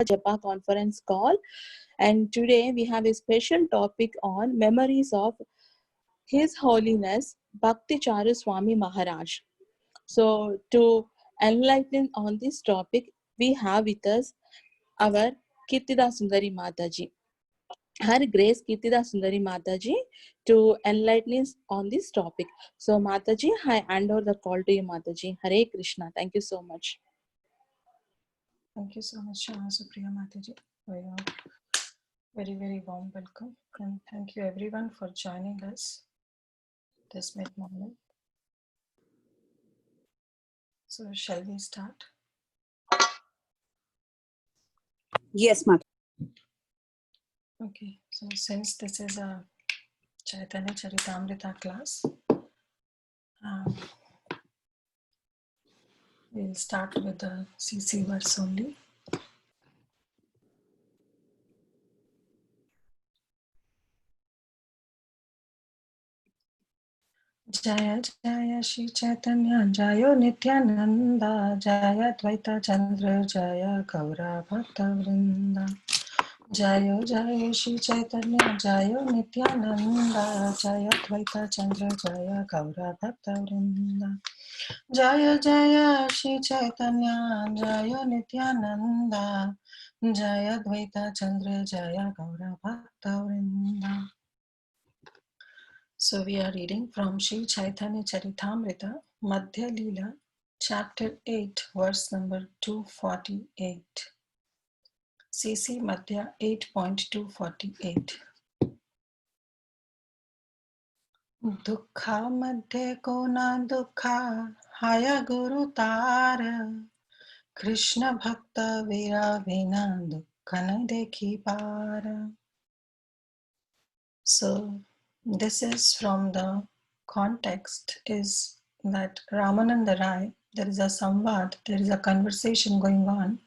Japa conference call, and today we have a special topic on memories of His Holiness Bhakti Charu Swami Maharaj. So, to enlighten on this topic, we have with us our Kirtida Sundari Mathaji. Her Grace Kirtida Sundari Mathaji to enlighten us on this topic. So, Mathaji, I hand over the call to you, Mathaji. Hare Krishna. Thank you so much. Thank you so much, Supriya Mathaji, for your very, very warm welcome. And thank you everyone for joining us this mid-morning. So shall we start? Yes, Mata. Okay, so since this is a Chaitanya Charitamrita class, we'll start with the CC verse only. Jaya Jaya Shri Chaitanya Jaya Nityananda Jaya Dvaita Chandra Jaya Gaura Bhakta Vrinda Jaya Jaya Shri Chaitanya Jaya Nityananda Jaya Dvaita Chandra Jaya Gaura Bhakta Vrinda Jaya Jaya Shri Chaitanya Jaya Nityananda Jaya Dvaita Chandra Jaya Gaura Bhakta Vrinda. So we are reading from Sri Chaitanya Charitamrita, Madhya Leela, chapter 8, verse number 248. CC Madhya 8.248. Dukha Madhya Kona Dukha Haya Guru Tara Krishna Bhakta Vira Vina Dukha Na Dekhi Para. So this is from the context is that Ramananda Rai, there is a samvad, there is a conversation going on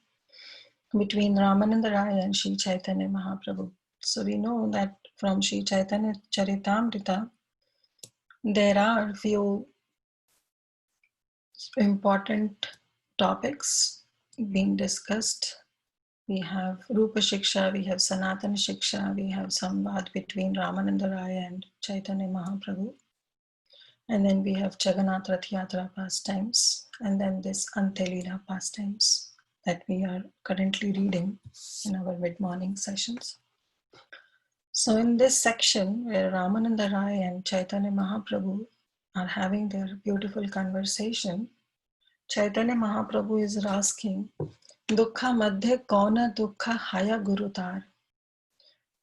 between Ramananda Rai and Sri Chaitanya Mahaprabhu. So we know that from Sri Chaitanya Charitamrita, there are few important topics being discussed. We have Rupa Shiksha, we have Sanatana Shiksha, we have Samvad between Ramananda Rai and Chaitanya Mahaprabhu. And then we have Jagannath Rath Yatra pastimes, and then this Ante Leela pastimes that we are currently reading in our mid-morning sessions. So in this section where Ramananda Rai and Chaitanya Mahaprabhu are having their beautiful conversation, Chaitanya Mahaprabhu is asking, Dukha Madhya Kauna Dukha Haya Gurutar.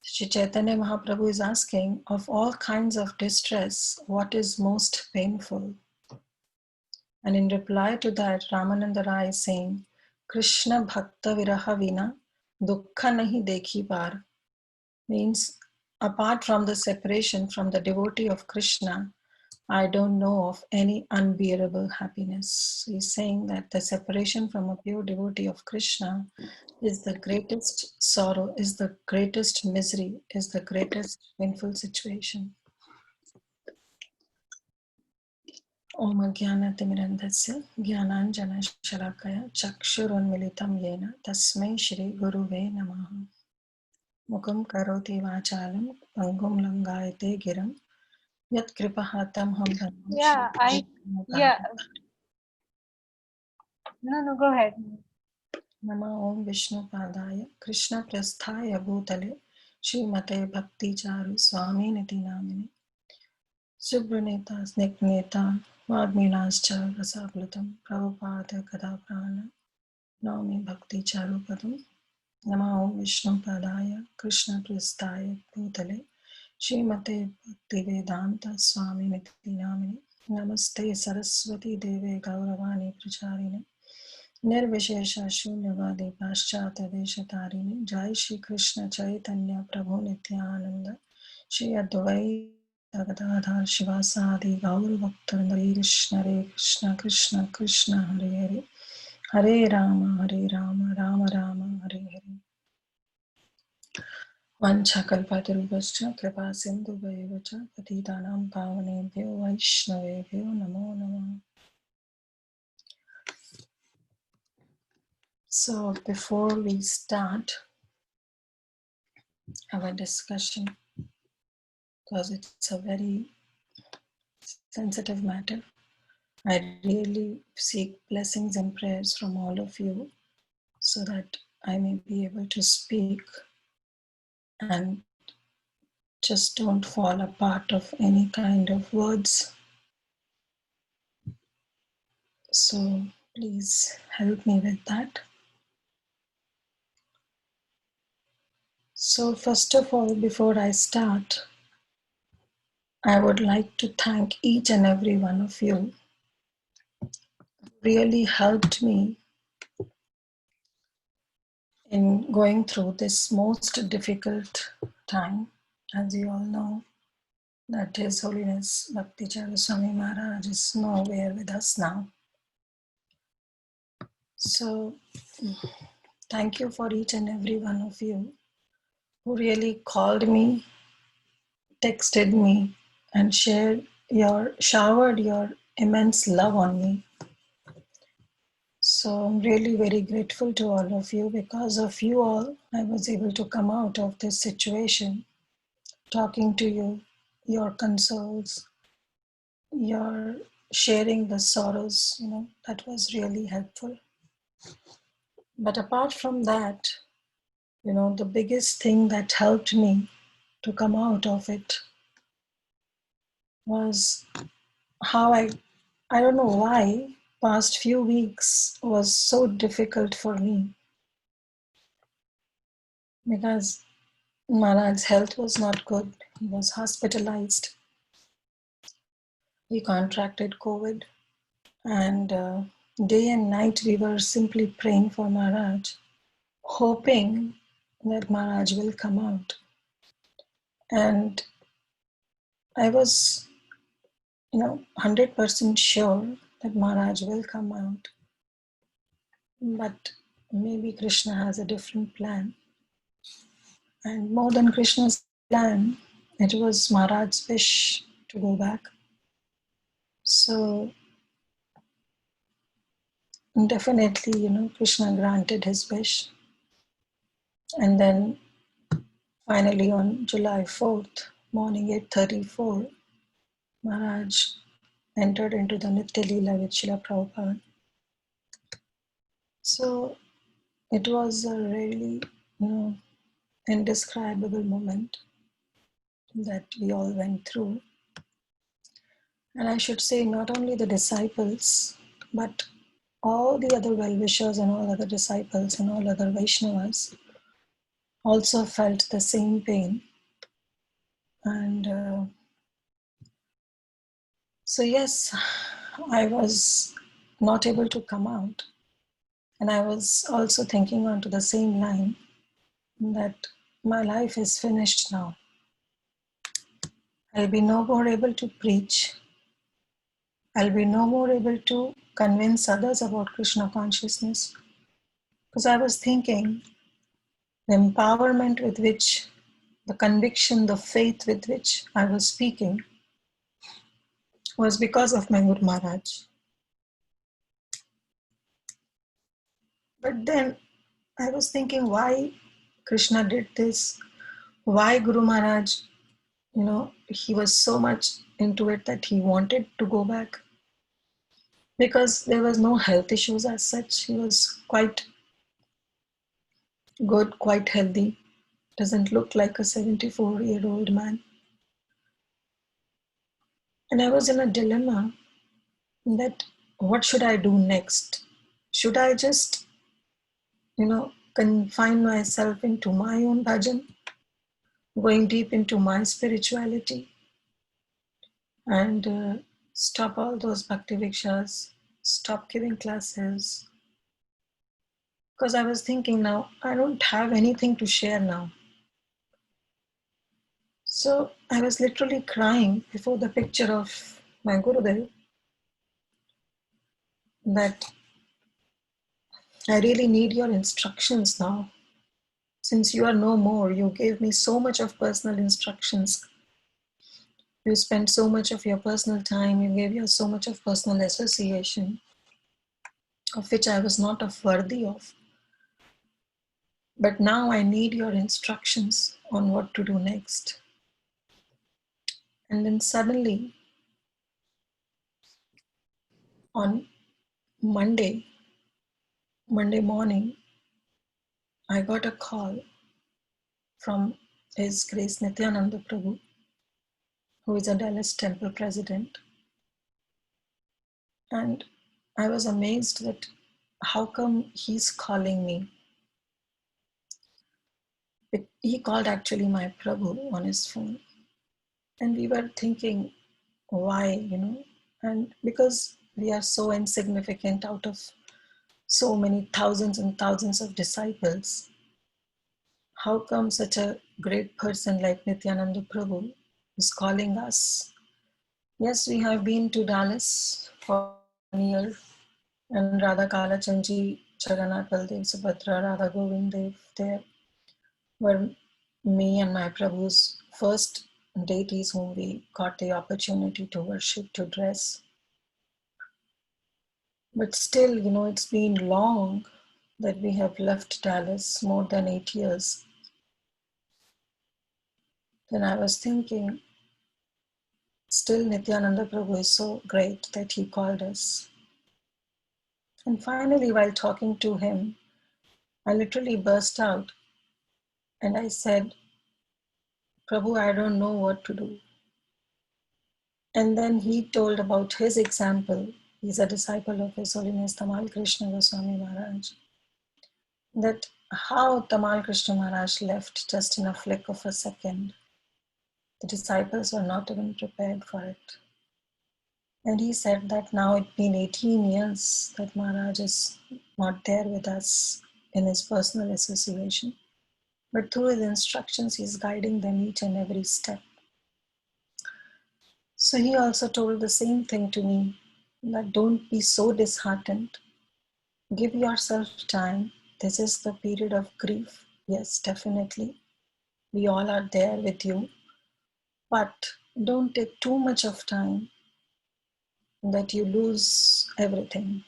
Shri Chaitanya Mahaprabhu is asking, of all kinds of distress, what is most painful? And in reply to that, Ramananda Rai is saying, Krishna Bhakta Viraha Vina Dukkha Nahi Dekhi Par. Means, apart from the separation from the devotee of Krishna, I don't know of any unbearable happiness. He's saying that the separation from a pure devotee of Krishna is the greatest sorrow, is the greatest misery, is the greatest painful situation. Om Jnanatimirandhasya Jnananjana Shalakaya Chakshurunmilitam Yena Tasmai Shri Guruve Namaha. Mukam Karoti Vachalam Pangum Langayate Giram Yat Kripahatam Ham. No, go ahead. Nama Om Vishnu Padaya Krishna Prasthaya Bhutale Srimate Bhakti Charu Swami Niti Namini Subraneta Snekneta Vagminascha Rasablutam Prabhupada Kadaprana Naumi Bhakti Charu Padam Nama Om Vishnu Padaya Krishna Prasthaya Bhutale Srimate Bhakti Vedanta Swami Niti Namini Namaste Saraswati Deve Gauravani Pracharine Nirvishesha Shunyavadi Paschata Deshatharini Jai Shri Krishna Chaitanya Prabhu Nityananda Shri Advaita Gadadhar Shivasadi Gaur Bhaktivinoda Hare Krishna Krishna Krishna Hare Hare Hare Rama Rama Rama Hare Hare Vanchakalpatarubhascha Kripa Sindhu Bhayavacha Patitanam Pavanebhyo Vaishnavebhyo Namo Namah. So before we start our discussion, because it's a very sensitive matter, I really seek blessings and prayers from all of you so that I may be able to speak and just don't fall apart of any kind of words. So please help me with that. So first of all, before I start, I would like to thank each and every one of you who really helped me in going through this most difficult time. As you all know, that His Holiness Bhakti Charu Swami Maharaj is nowhere with us now. So thank you for each and every one of you who really called me, texted me, and showered your immense love on me. So I'm really very grateful to all of you. Because of you all, I was able to come out of this situation, talking to you, your consoles, your sharing the sorrows, that was really helpful. But apart from that, the biggest thing that helped me to come out of it was how I don't know why, past few weeks was so difficult for me, because Maharaj's health was not good. He was hospitalized. He contracted COVID, and day and night we were simply praying for Maharaj, hoping that Maharaj will come out. And I was, 100% sure that Maharaj will come out. But maybe Krishna has a different plan. And more than Krishna's plan, it was Maharaj's wish to go back. So definitely, Krishna granted his wish. And then finally on July 4th, morning 8:34, Maharaj entered into the Nitya Leela with Srila Prabhupada. So it was a really, indescribable moment that we all went through. And I should say, not only the disciples, but all the other well-wishers and all other disciples and all other Vaishnavas also felt the same pain. And so yes, I was not able to come out. And I was also thinking onto the same line that my life is finished now. I'll be no more able to preach. I'll be no more able to convince others about Krishna consciousness. Because I was thinking, the empowerment with which, the conviction, the faith with which I was speaking was because of my Guru Maharaj. But then I was thinking why Krishna did this, why Guru Maharaj, he was so much into it that he wanted to go back. Because there was no health issues as such. He was quite good, quite healthy. Doesn't look like a 74-year-old man. And I was in a dilemma that what should I do next? Should I just, confine myself into my own bhajan, going deep into my spirituality, and stop all those bhakti vikshas, stop giving classes? Because I was thinking now, I don't have anything to share now. So I was literally crying before the picture of my Gurudev that I really need your instructions now. Since you are no more, you gave me so much of personal instructions. You spent so much of your personal time, you gave you so much of personal association, of which I was not worthy of. But now I need your instructions on what to do next. And then suddenly, on Monday morning, I got a call from His Grace Nityananda Prabhu, who is a Dallas temple president. And I was amazed that how come he's calling me? He called actually my Prabhu on his phone. And we were thinking, why, and because we are so insignificant out of so many thousands and thousands of disciples, how come such a great person like Nityananda Prabhu is calling us? Yes, we have been to Dallas for 1 year, and Radha Kalachandji, Charana Kaldev, Subhadra, Radha Govind Dev, there were me and my Prabhu's first deities whom we got the opportunity to worship, to dress. But still, it's been long that we have left Dallas, more than 8 years. Then I was thinking, still Nityananda Prabhu is so great that he called us. And finally, while talking to him, I literally burst out and I said, Prabhu, I don't know what to do. And then he told about his example. He's a disciple of His Holiness Tamal Krishna Goswami Maharaj. That how Tamal Krishna Maharaj left just in a flick of a second. The disciples were not even prepared for it. And he said that now it's been 18 years that Maharaj is not there with us in his personal association. But through his instructions, he's guiding them each and every step. So he also told the same thing to me, that don't be so disheartened. Give yourself time. This is the period of grief. Yes, definitely. We all are there with you. But don't take too much of time that you lose everything.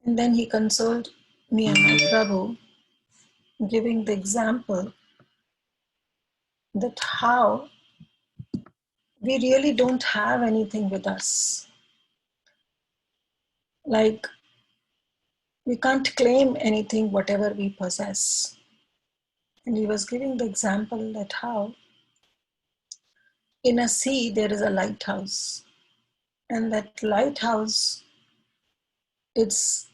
And then he consoled me and my Prabhu, giving the example that how we really don't have anything with us. Like, we can't claim anything, whatever we possess. And he was giving the example that how in a sea there is a lighthouse. And that lighthouse is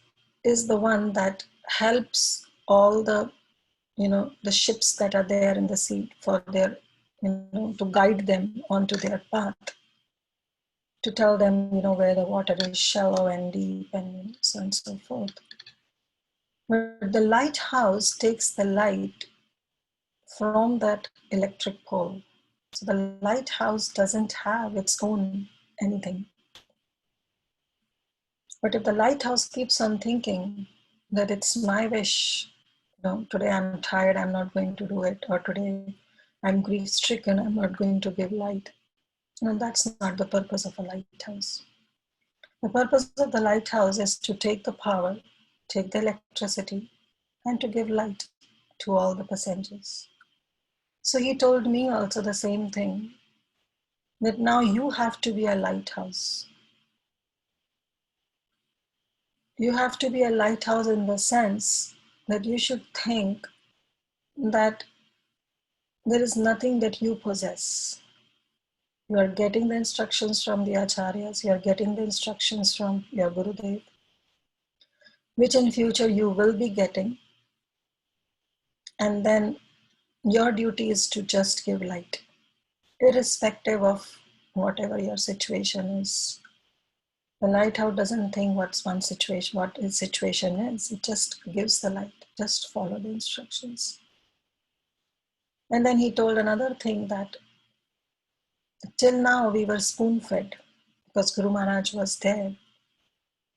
the one that helps all the the ships that are there in the sea for their to guide them onto their path, to tell them where the water is shallow and deep and so on and so forth. But the lighthouse takes the light from that electric pole. So the lighthouse doesn't have its own anything. But if the lighthouse keeps on thinking that it's my wish, today I'm tired, I'm not going to do it, or today I'm grief stricken, I'm not going to give light. That's not the purpose of a lighthouse. The purpose of the lighthouse is to take the power, take the electricity, and to give light to all the passengers. So he told me also the same thing, that now you have to be a lighthouse. You have to be a lighthouse in the sense that you should think that there is nothing that you possess. You are getting the instructions from the acharyas, you are getting the instructions from your Gurudev, which in future you will be getting. And then your duty is to just give light, irrespective of whatever your situation is. The lighthouse doesn't think what its situation is. It just gives the light. Just follow the instructions. And then he told another thing, that till now we were spoon-fed because Guru Maharaj was there.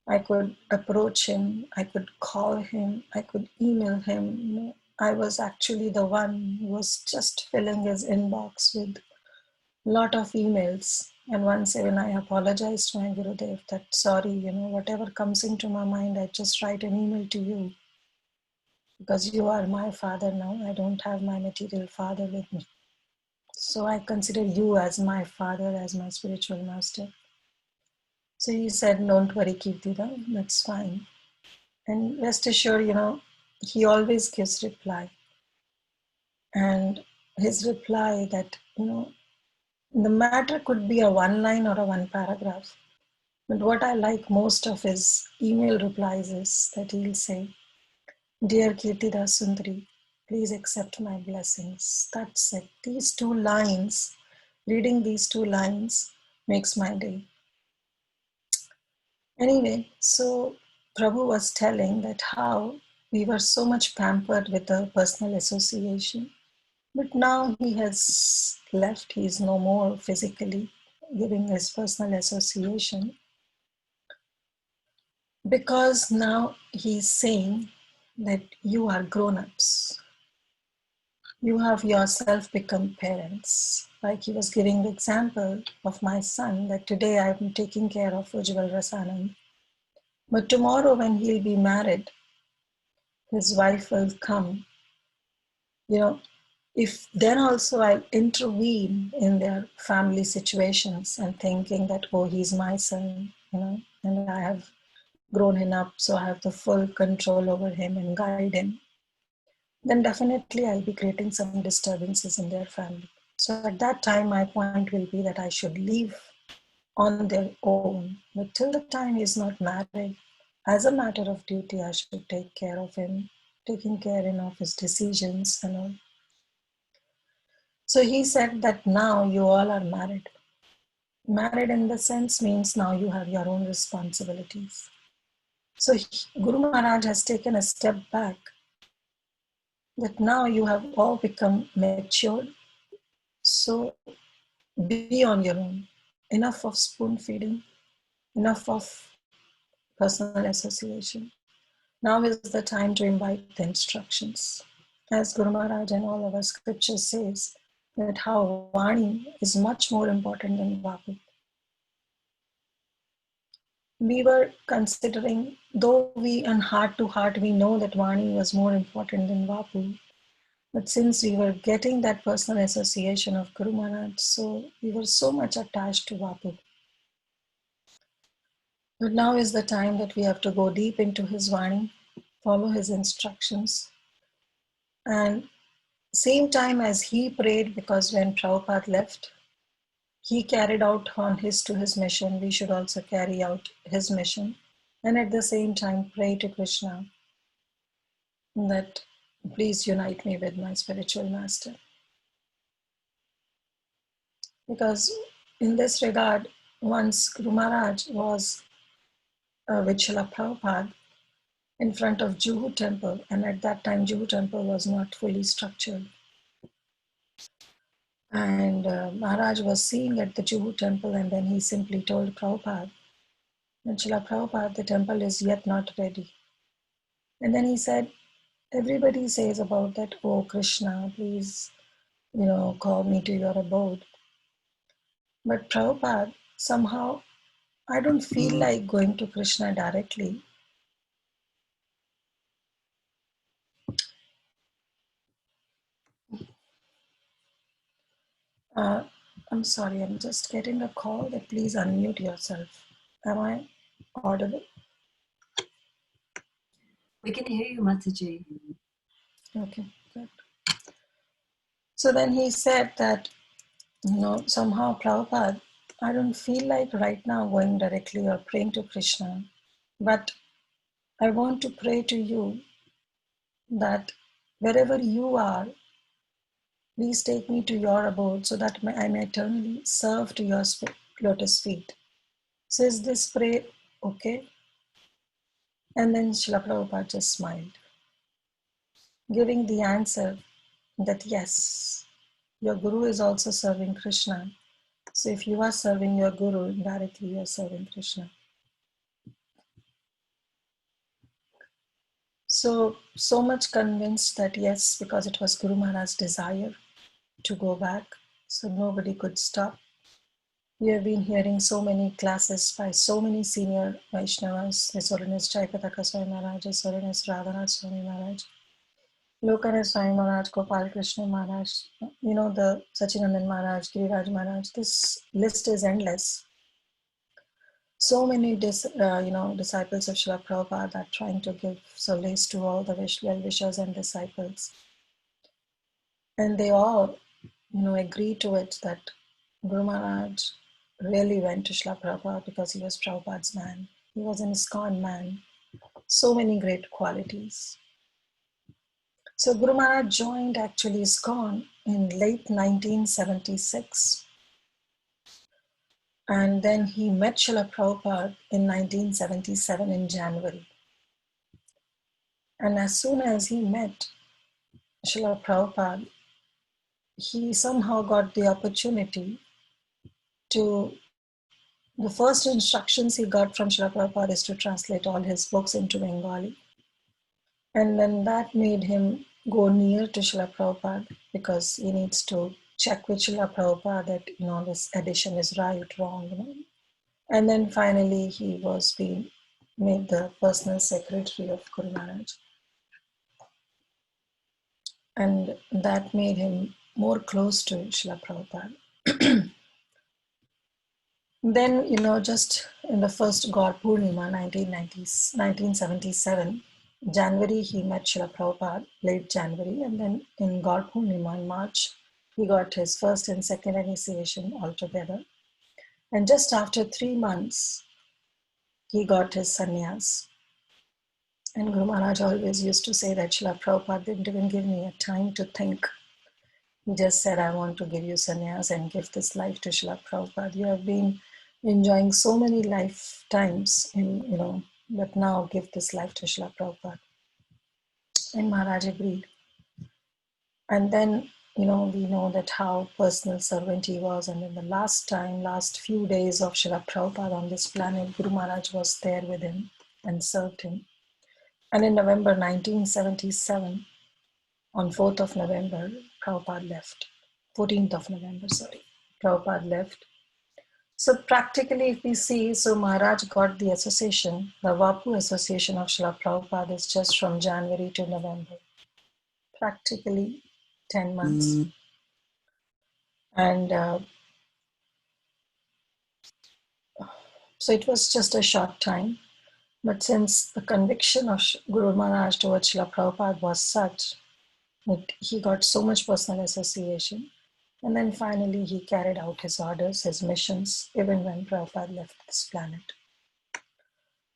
I could approach him, I could call him, I could email him. I was actually the one who was just filling his inbox with a lot of emails. And once even I apologized to my Gurudev that sorry, whatever comes into my mind, I just write an email to you. because you are my father now. I don't have my material father with me. So I consider you as my father, as my spiritual master. So he said, don't worry, Kirtida, that's fine. And rest assured, he always gives reply. And his reply that, the matter could be a one line or a one paragraph. But what I like most of his email replies is that he'll say, Dear Kirtida Sundari, please accept my blessings. That's it. These two lines, reading these two lines makes my day. Anyway, so Prabhu was telling that how we were so much pampered with the personal association. But now he has left, he is no more physically giving his personal association, because now he's saying that you are grown-ups. You have yourself become parents. Like he was giving the example of my son, that today I'm taking care of Ujjwal Rasanand. But tomorrow when he'll be married, his wife will come. If then also I intervene in their family situations and thinking that, oh, he's my son, and I have grown him up, so I have the full control over him and guide him, then definitely I'll be creating some disturbances in their family. So at that time, my point will be that I should leave on their own. But till the time he's not married, as a matter of duty, I should take care of him, taking care of his decisions and all. So he said that now you all are married. Married in the sense means now you have your own responsibilities. So Guru Maharaj has taken a step back, that now you have all become matured. So be on your own. Enough of spoon feeding, enough of personal association. Now is the time to invite the instructions. As Guru Maharaj and all of our scriptures says, that how Vani is much more important than Vapu. We were considering, though we in heart to heart, we know that Vani was more important than Vapu. But since we were getting that personal association of Guru Maharaj, so we were so much attached to Vapu. But now is the time that we have to go deep into his Vani, follow his instructions. And same time as he prayed, because when Prabhupada left, he carried out on his mission, we should also carry out his mission. And at the same time, pray to Krishna that please unite me with my spiritual master. Because in this regard, once Guru Maharaj was with Srila Prabhupada in front of Juhu temple, and at that time Juhu temple was not fully structured. And Maharaj was seeing at the Juhu temple, and then he simply told Prabhupada, and Srila Prabhupada, the temple is yet not ready. And then he said, everybody says about that, oh Krishna, please, call me to your abode. But Prabhupada, somehow, I don't feel like going to Krishna directly. I'm sorry, I'm just getting a call that please unmute yourself. Am I audible? We can hear you, Mathaji. Okay, good. So then he said that, somehow Prabhupada, I don't feel like right now going directly or praying to Krishna, but I want to pray to you that wherever you are, please take me to your abode so that I may eternally serve to your lotus feet. So is this prayer okay? And then Srila Prabhupada just smiled, giving the answer that yes, your Guru is also serving Krishna. So if you are serving your Guru, indirectly you are serving Krishna. So much convinced that yes, because it was Guru Maharaj's desire to go back, so nobody could stop. We have been hearing so many classes by so many senior Vaishnavas, His Holiness Jaipataka Swami Maharaj, His Holiness Radhanath Swami Maharaj. Lokana Swami Maharaj, Gopal Krishna Maharaj, the Sachinandan Maharaj, Giriraj Maharaj, this list is endless. So many disciples of Srila Prabhupada are trying to give solace to all the well-wishers and disciples. And they all, agree to it that Guru Maharaj really went to Srila Prabhupada because he was Prabhupada's man. He was an ISKCON man. So many great qualities. So Guru Maharaj joined actually ISKCON in late 1976. And then he met Srila Prabhupada in 1977 in January. And as soon as he met Srila Prabhupada, he somehow got the opportunity to, the first instructions he got from Srila Prabhupada is to translate all his books into Bengali. And then that made him go near to Srila Prabhupada because he needs to check with Srila Prabhupada that, this edition is right, wrong, And then finally he was being made the personal secretary of Guru Maharaj. And that made him more close to Srila Prabhupada. Then, just in the first God Purnima, 1977, January, he met Srila Prabhupada, late January, and then in God Purnima in March, he got his first and second initiation altogether. And just after 3 months, he got his sannyas. And Guru Maharaj always used to say that Srila Prabhupada didn't even give me a time to think. He just said, I want to give you sannyas and give this life to Srila Prabhupada. You have been enjoying so many lifetimes, but now give this life to Srila Prabhupada. And Maharaj agreed. And then, we know that how personal servant he was. And in the last few days of Srila Prabhupada on this planet, Guru Maharaj was there with him and served him. And in November 1977, on 4th of November, Prabhupada left. 14th of November, Prabhupada left. So practically, if we see, so Maharaj got the association, the Vapu association of Srila Prabhupada is just from January to November. Practically 10 months. And so it was just a short time. But since the conviction of Guru Maharaj towards Srila Prabhupada was such that he got so much personal association, and then finally he carried out his orders, his missions, even when Prabhupada left this planet.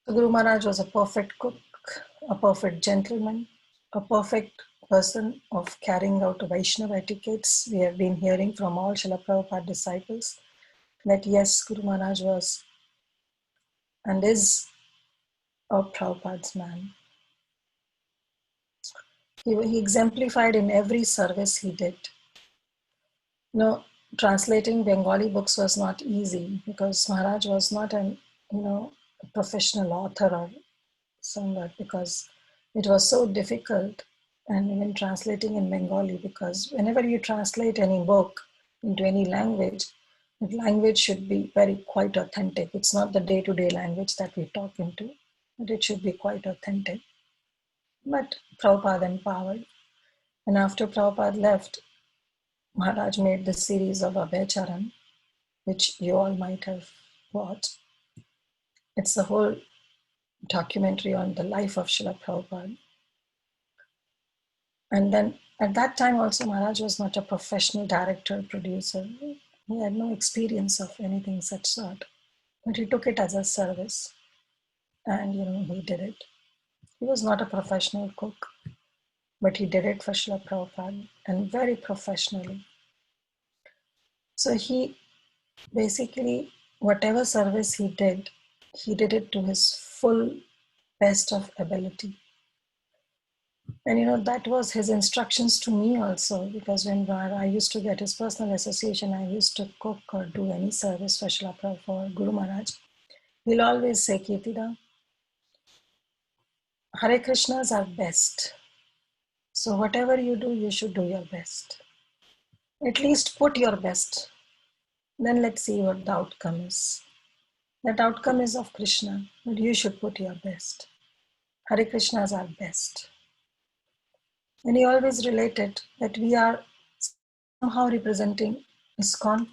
So Guru Maharaj was a perfect cook, a perfect gentleman, a perfect person of carrying out Vaishnava etiquettes. We have been hearing from all Srila Prabhupada disciples that yes, Guru Maharaj was and is a Prabhupada's man. He exemplified in every service he did. Translating Bengali books was not easy because Maharaj was not a professional author or somewhat, because it was so difficult, and even translating in Bengali, because whenever you translate any book into any language, the language should be quite authentic. It's not the day-to-day language that we talk into, but it should be quite authentic. But Prabhupada empowered. And after Prabhupada left, Maharaj made the series of Abhay, which you all might have watched. It's the whole documentary on the life of Srila Prabhupada. And then at that time also, Maharaj was not a professional director, producer. He had no experience of anything such sort. But he took it as a service. And, he did it. He was not a professional cook, but he did it for Srila Prabhupada, and very professionally. So he basically, whatever service he did it to his full best of ability. And that was his instructions to me also, because when I used to get his personal association, I used to cook or do any service for Srila Prabhupada, for Guru Maharaj. He'll always say, Kirtida, Hare Krishnas are best. So whatever you do, you should do your best. At least put your best. Then let's see what the outcome is. That outcome is of Krishna, but you should put your best. Hare Krishnas are best. And he always related that we are somehow representing ISKCON.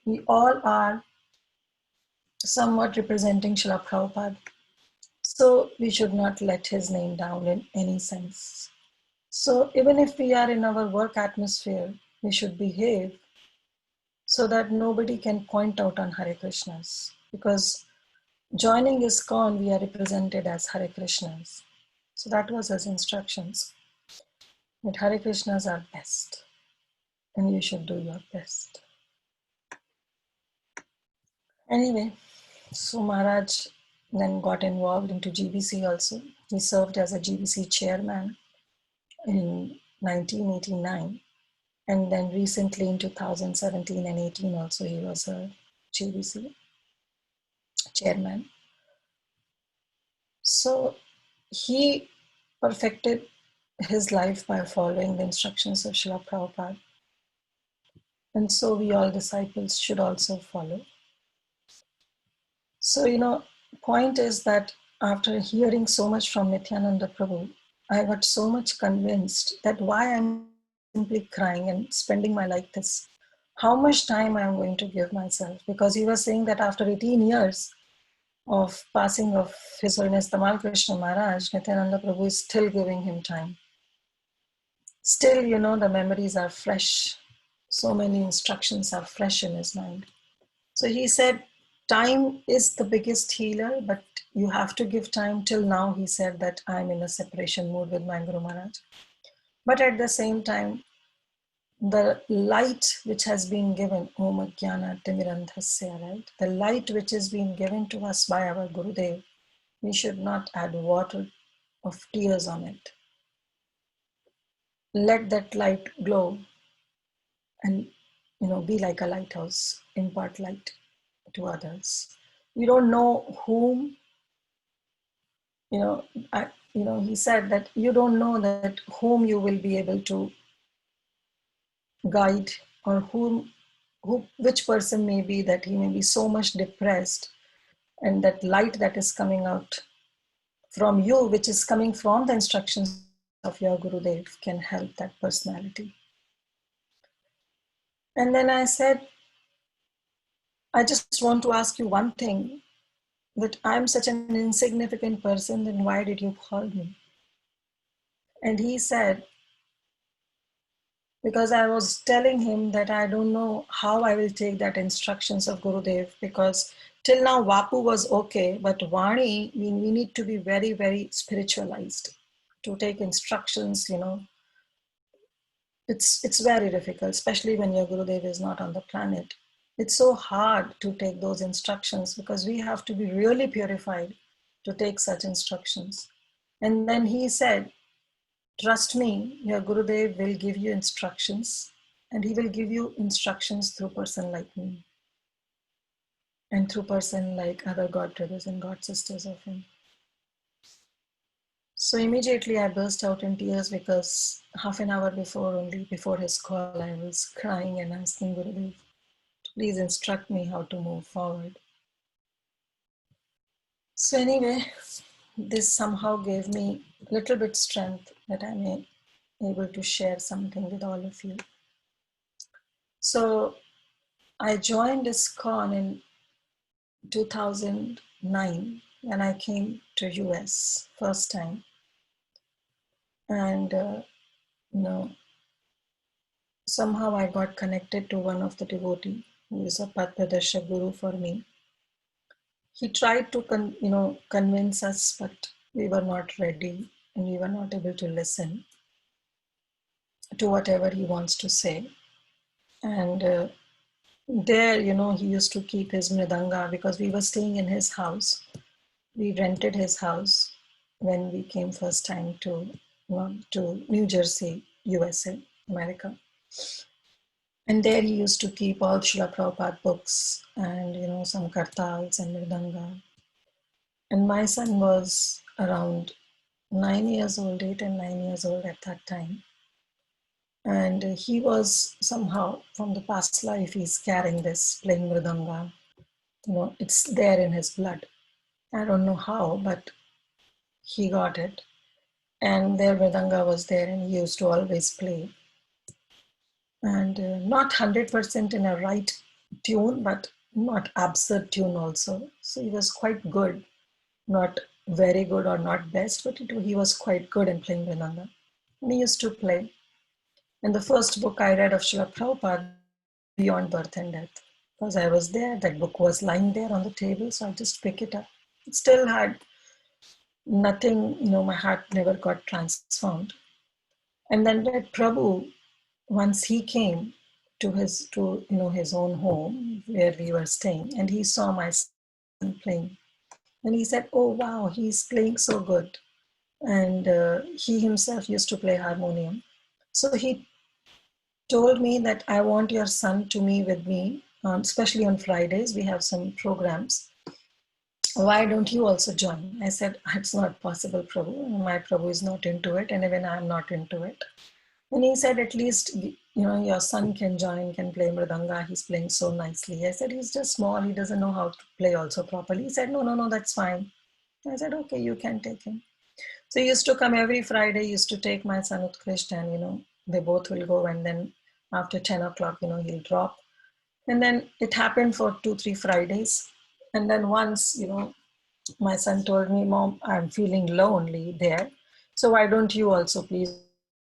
We all are somewhat representing Srila Prabhupada. So we should not let his name down in any sense. So even if we are in our work atmosphere, we should behave so that nobody can point out on Hare Krishnas. Because joining ISKCON, we are represented as Hare Krishnas. So that was his instructions. That Hare Krishnas are best and you should do your best. Anyway, so Maharaj then got involved into GBC also. He served as a GBC chairman in 1989. And then recently in 2017 and 18 also he was a GBC chairman. So he perfected his life by following the instructions of Srila Prabhupada. And so we all disciples should also follow. So, point is that after hearing so much from Nityananda Prabhu, I got so much convinced that why I'm simply crying and spending my life this, how much time I'm going to give myself. Because he was saying that after 18 years of passing of His Holiness Tamal Krishna Maharaj, Nityananda Prabhu is still giving him time. Still, the memories are fresh. So many instructions are fresh in his mind. So he said, time is the biggest healer, but you have to give time. Till now, he said that I'm in a separation mood with my Guru Maharaj. But at the same time, the light which has been given, Om Jnana Timirandhasya, right? The light which is being given to us by our Gurudev, we should not add water of tears on it. Let that light glow and, be like a lighthouse, impart light to others. You don't know whom, he said that you don't know that whom you will be able to guide or which person may be that he may be so much depressed, and that light that is coming out from you, which is coming from the instructions of your Gurudev, can help that personality. And then I said, I just want to ask you one thing, that I'm such an insignificant person, then why did you call me? And he said, because I was telling him that I don't know how I will take that instructions of Gurudev, because till now Vapu was okay, but Vani, we need to be very, very spiritualized to take instructions, It's very difficult, especially when your Gurudev is not on the planet. It's so hard to take those instructions because we have to be really purified to take such instructions. And then he said, trust me, your Gurudev will give you instructions, and he will give you instructions through person like me and through person like other God brothers and God sisters of him. So immediately I burst out in tears because half an hour before his call, I was crying and asking Gurudev to please instruct me how to move forward. So anyway, this somehow gave me a little bit strength that I may able to share something with all of you. So I joined ISKCON in 2009 when I came to US first time. And, somehow I got connected to one of the devotee who is a Padpradashak Guru for me. He tried to convince us, but we were not ready and we were not able to listen to whatever he wants to say. And there, he used to keep his mridanga because we were staying in his house. We rented his house when we came first time to New Jersey, USA, America. And there he used to keep all Srila Prabhupada books and, some kartals and mridanga. And my son was around 9 years old, 8 and 9 years old at that time. And he was somehow, from the past life, he's carrying this, playing mridanga. It's there in his blood. I don't know how, but he got it. And their Mridanga was there and he used to always play. And not 100% in a right tune, but not absurd tune also. So he was quite good, not very good or not best, but he was quite good in playing Mridanga. And he used to play. And the first book I read of Srila Prabhupada, Beyond Birth and Death, because I was there, that book was lying there on the table, so I just picked it up. It still had nothing, my heart never got transformed. And then that Prabhu, once he came to his own home where we were staying, and he saw my son playing, and he said, "Oh wow, he's playing so good." And he himself used to play harmonium, so he told me that I want your son to be with me, especially on Fridays. We have some programs. Why don't you also join? I said, it's not possible, Prabhu. My Prabhu is not into it, and even I'm not into it. And he said, at least, your son can join, can play Mridanga. He's playing so nicely. I said, he's just small. He doesn't know how to play also properly. He said, no, that's fine. I said, okay, you can take him. So he used to come every Friday, used to take my son Utkrisht, and, they both will go. And then after 10 o'clock, he'll drop. And then it happened for 2-3 Fridays. And then once, my son told me, Mom, I'm feeling lonely there. So why don't you also please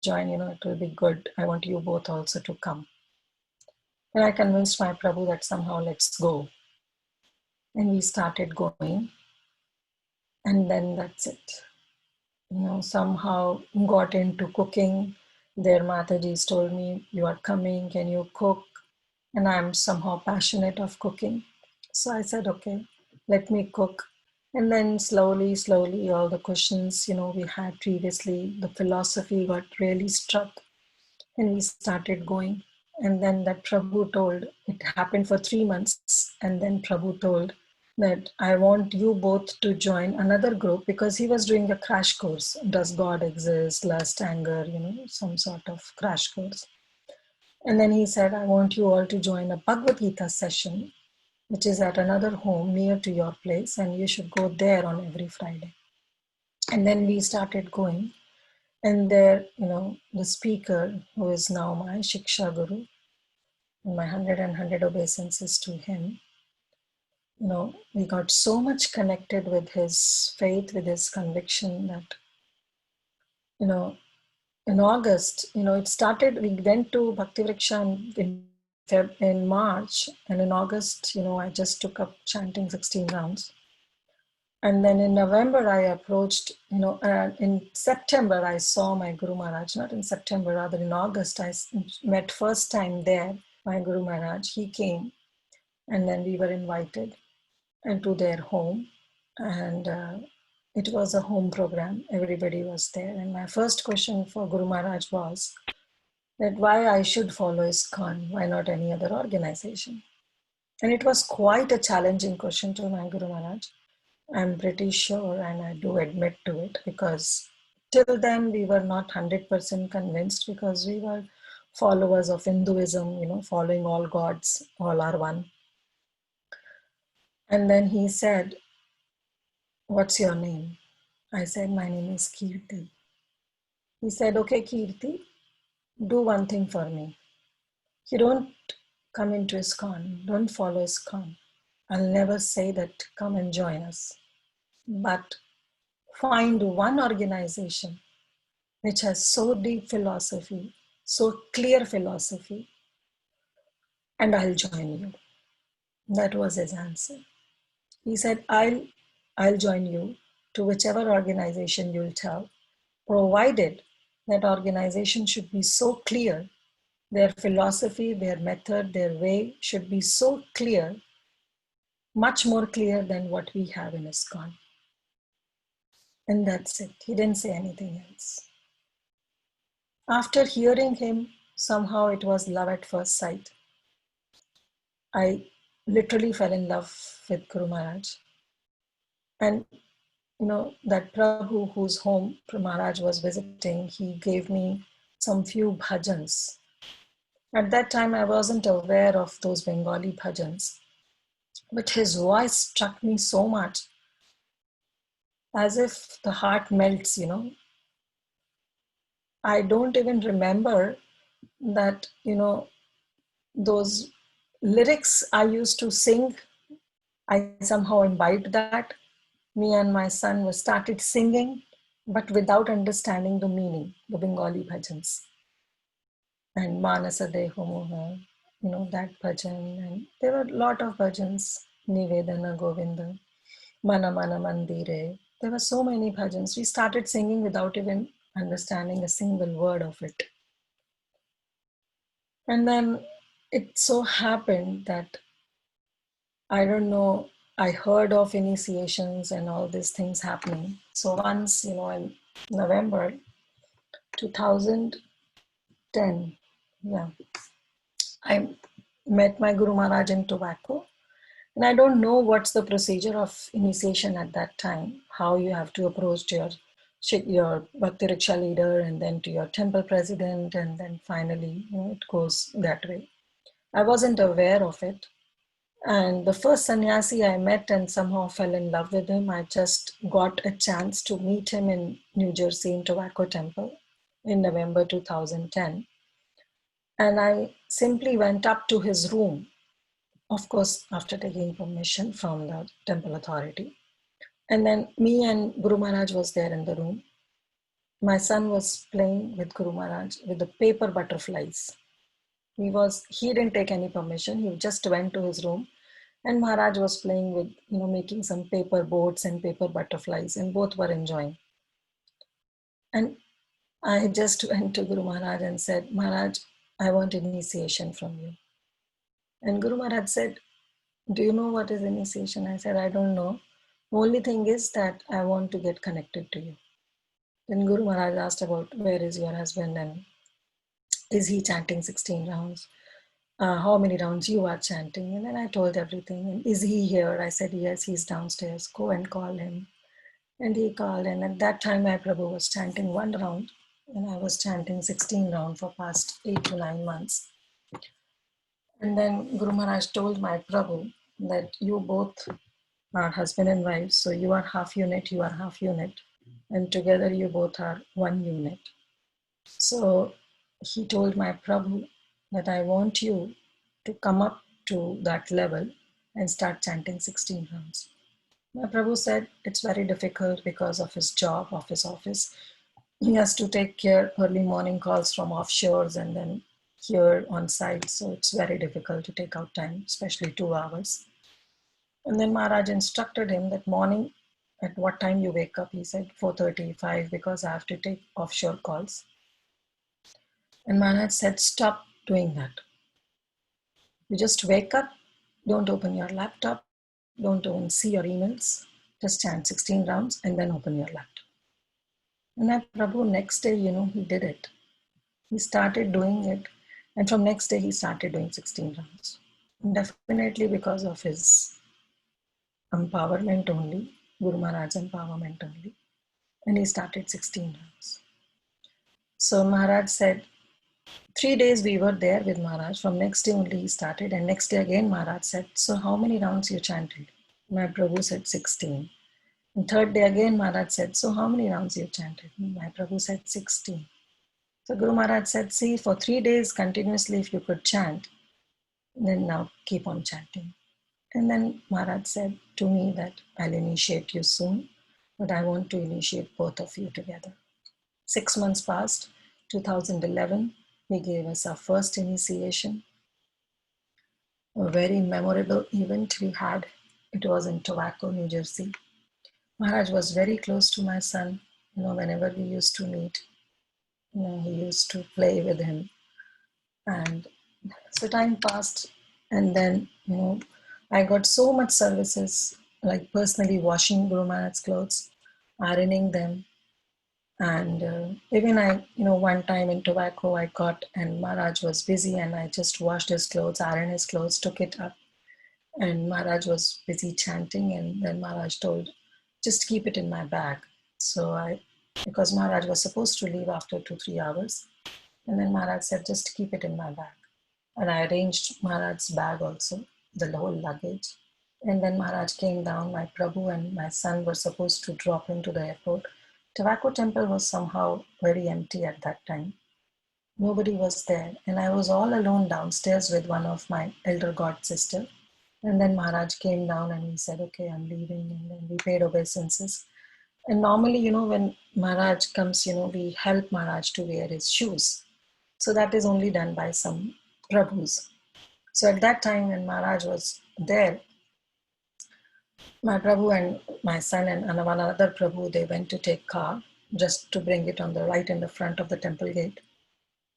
join? It will be good. I want you both also to come. And I convinced my Prabhu that somehow let's go. And we started going. And then that's it. Somehow got into cooking. Their Mathajis told me, you are coming, can you cook? And I'm somehow passionate of cooking. So I said, okay, let me cook. And then slowly, all the questions, we had previously, the philosophy got really struck and we started going. And then that Prabhu told, it happened for 3 months. And then Prabhu told that I want you both to join another group, because he was doing a crash course. Does God exist? Lust, anger, some sort of crash course. And then he said, I want you all to join a Bhagavad Gita session, which is at another home near to your place, and you should go there on every Friday. And then we started going. And there, the speaker, who is now my Shiksha Guru, my 100 obeisances to him, we got so much connected with his faith, with his conviction that, in August, it started, we went to Bhakti Vriksha in March, and in August, I just took up chanting 16 rounds. And then in November, I approached, in September, I saw my Guru Maharaj, not in September, rather in August, I met first time there, my Guru Maharaj. He came, and then we were invited into their home. And it was a home program. Everybody was there. And my first question for Guru Maharaj was that why I should follow ISKCON, why not any other organization? And it was quite a challenging question to my Guru Maharaj. I'm pretty sure, and I do admit to it, because till then we were not 100% convinced, because we were followers of Hinduism, following all gods, all are one. And then he said, what's your name? I said, my name is Kirti. He said, okay, Kirti, do one thing for me. You don't come into ISKCON, don't follow ISKCON. I'll never say that come and join us. But find one organization which has so deep philosophy, so clear philosophy, and I'll join you. That was his answer. He said, I'll join you to whichever organization you'll tell, provided that organization should be so clear, their philosophy, their method, their way should be so clear, much more clear than what we have in ISKCON. And that's it. He didn't say anything else. After hearing him, somehow it was love at first sight. I literally fell in love with Guru Maharaj. And that Prabhu whose home Maharaj was visiting, he gave me some few bhajans. At that time, I wasn't aware of those Bengali bhajans, but his voice struck me so much, as if the heart melts, I don't even remember that, those lyrics I used to sing, I somehow imbibed that. Me and my son we started singing, but without understanding the meaning, the Bengali bhajans. And Manasa Deho Moha, that bhajan. And there were a lot of bhajans, Nivedana Govinda, Mana Mana Mandire. There were so many bhajans. We started singing without even understanding a single word of it. And then it so happened that, I don't know, I heard of initiations and all these things happening. So once, in November 2010, yeah, I met my Guru Maharaj in Tobacco. And I don't know what's the procedure of initiation at that time, how you have to approach your Bhakti Riksha leader and then to your temple president, and then finally, it goes that way. I wasn't aware of it. And the first sannyasi I met and somehow fell in love with him, I just got a chance to meet him in New Jersey in Tobacco Temple in November 2010. And I simply went up to his room, of course, after taking permission from the temple authority. And then me and Guru Maharaj was there in the room. My son was playing with Guru Maharaj with the paper butterflies. He didn't take any permission. He just went to his room. And Maharaj was playing with, making some paper boats and paper butterflies, and both were enjoying. And I just went to Guru Maharaj and said, Maharaj, I want initiation from you. And Guru Maharaj said, do you know what is initiation? I said, I don't know. The only thing is that I want to get connected to you. Then Guru Maharaj asked about where is your husband and is he chanting 16 rounds? How many rounds you are chanting? And then I told everything. And is he here? I said, yes, he's downstairs. Go and call him. And he called. And at that time, my Prabhu was chanting 1 round. And I was chanting 16 rounds for past 8 to 9 months. And then Guru Maharaj told my Prabhu that you both are husband and wife. So you are half unit, you are half unit. And together you both are 1 unit. So he told my Prabhu that I want you to come up to that level and start chanting 16 rounds. My Prabhu said it's very difficult because of his job, of his office. He has to take care early morning calls from offshores and then here on site. So it's very difficult to take out time, especially 2 hours. And then Maharaj instructed him that morning, at what time you wake up? He said 4:35 because I have to take offshore calls. And Maharaj said, stop doing that. You just wake up, don't open your laptop, don't even see your emails, just chant 16 rounds and then open your laptop. And that Prabhu, next day, he did it. He started doing it. And from next day, he started doing 16 rounds. And definitely because of his empowerment only, Guru Maharaj's empowerment only. And he started 16 rounds. So Maharaj said, 3 days we were there with Maharaj. From next day only he started. And next day again Maharaj said, so how many rounds you chanted? My Prabhu said 16. And third day again Maharaj said, so how many rounds you chanted? My Prabhu said 16. So Guru Maharaj said, see, for 3 days continuously if you could chant, then now keep on chanting. And then Maharaj said to me that I'll initiate you soon, but I want to initiate both of you together. 6 months passed, 2011, he gave us our first initiation. A very memorable event we had. It was in Tobacco, New Jersey. Maharaj was very close to my son. Whenever we used to meet, he used to play with him. And so time passed, and then, I got so much services, like personally washing Guru Maharaj's clothes, ironing them. And even one time in Tobacco I got, and Maharaj was busy and I just washed his clothes, ironed his clothes, took it up. And Maharaj was busy chanting, and then Maharaj told, just keep it in my bag. So because Maharaj was supposed to leave after 2-3 hours. And then Maharaj said, just keep it in my bag. And I arranged Maharaj's bag also, the whole luggage. And then Maharaj came down, my Prabhu and my son were supposed to drop him to the airport. Tobacco temple was somehow very empty at that time. Nobody was there, and I was all alone downstairs with one of my elder god sister. And then Maharaj came down and he said, "Okay, I'm leaving." And then we paid obeisances. And normally, when Maharaj comes, we help Maharaj to wear his shoes. So that is only done by some Prabhus. So at that time, when Maharaj was there, my Prabhu and my son and one other Prabhu, they went to take car just to bring it on the right in the front of the temple gate.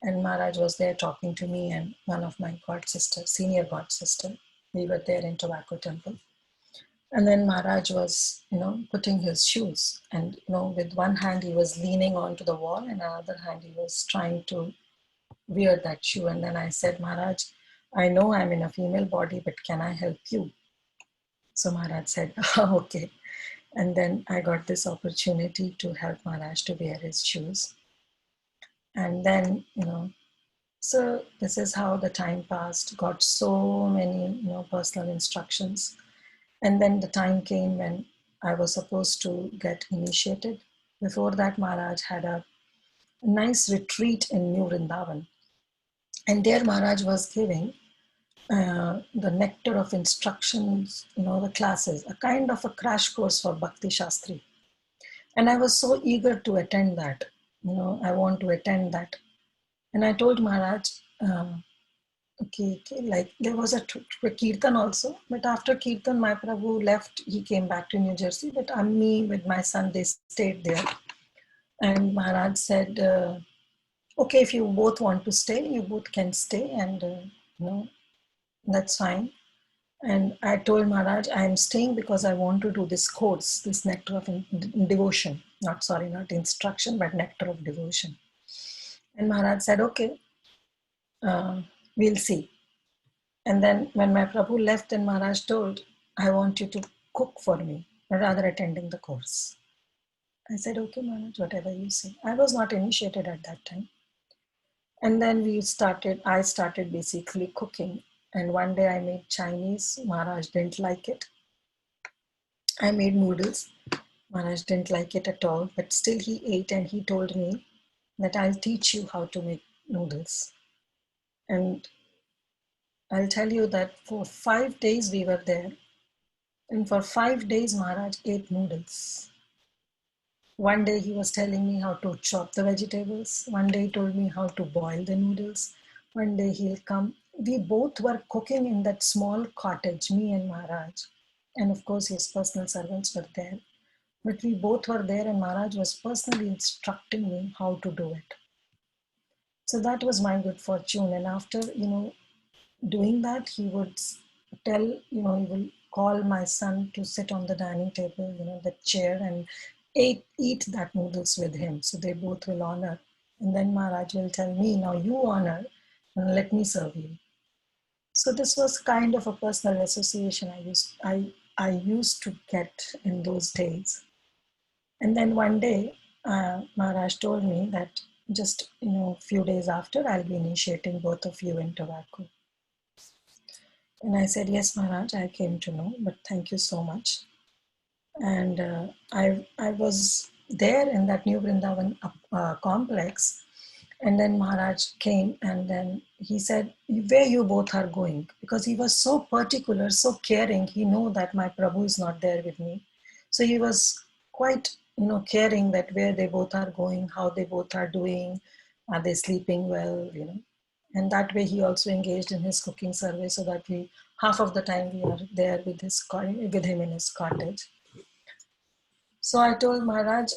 And Maharaj was there talking to me and one of my god sisters, senior god sister. We were there in Tobacco temple. And then Maharaj was, putting his shoes. And, with one hand he was leaning onto the wall and another hand he was trying to wear that shoe. And then I said, "Maharaj, I know I'm in a female body, but can I help you?" So Maharaj said, "Oh, okay." And then I got this opportunity to help Maharaj to wear his shoes. And then, so this is how the time passed, got so many, personal instructions. And then the time came when I was supposed to get initiated. Before that, Maharaj had a nice retreat in New Vrindavan. And there Maharaj was giving the nectar of instructions, the classes, a kind of a crash course for Bhakti Shastri. And I was so eager to attend that. I want to attend that. And I told Maharaj, okay, like there was a Kirtan also, but after Kirtan, my Prabhu left, he came back to New Jersey, but me with my son, they stayed there. And Maharaj said, okay, if you both want to stay, you both can stay, and that's fine. And I told Maharaj, I am staying because I want to do this course, this nectar of devotion. Not instruction, but nectar of devotion. And Maharaj said, okay, we'll see. And then when my Prabhu left, and Maharaj told, I want you to cook for me, rather attending the course. I said, okay, Maharaj, whatever you say. I was not initiated at that time. And then I started basically cooking. And one day I made Chinese. Maharaj didn't like it. I made noodles. Maharaj didn't like it at all, but still he ate and he told me that I'll teach you how to make noodles. And I'll tell you that for 5 days we were there. And for 5 days, Maharaj ate noodles. One day he was telling me how to chop the vegetables. One day he told me how to boil the noodles. One day he'll come. We both were cooking in that small cottage, me and Maharaj. And of course, his personal servants were there. But we both were there and Maharaj was personally instructing me how to do it. So that was my good fortune. And after, doing that, he would tell, he will call my son to sit on the dining table, the chair, and eat that noodles with him. So they both will honor. And then Maharaj will tell me, now you honor and let me serve you. So this was kind of a personal association I used to get in those days. And then one day, Maharaj told me that just, few days after, I'll be initiating both of you in tobacco. And I said, yes, Maharaj, I came to know, but thank you so much. And I was there in that New Vrindavan complex. And then Maharaj came and then he said, where you both are going? Because he was so particular, so caring. He knew that my Prabhu is not there with me. So he was quite, caring that where they both are going, how they both are doing, are they sleeping well, And that way he also engaged in his cooking service so that half of the time we are there with him in his cottage. So I told Maharaj,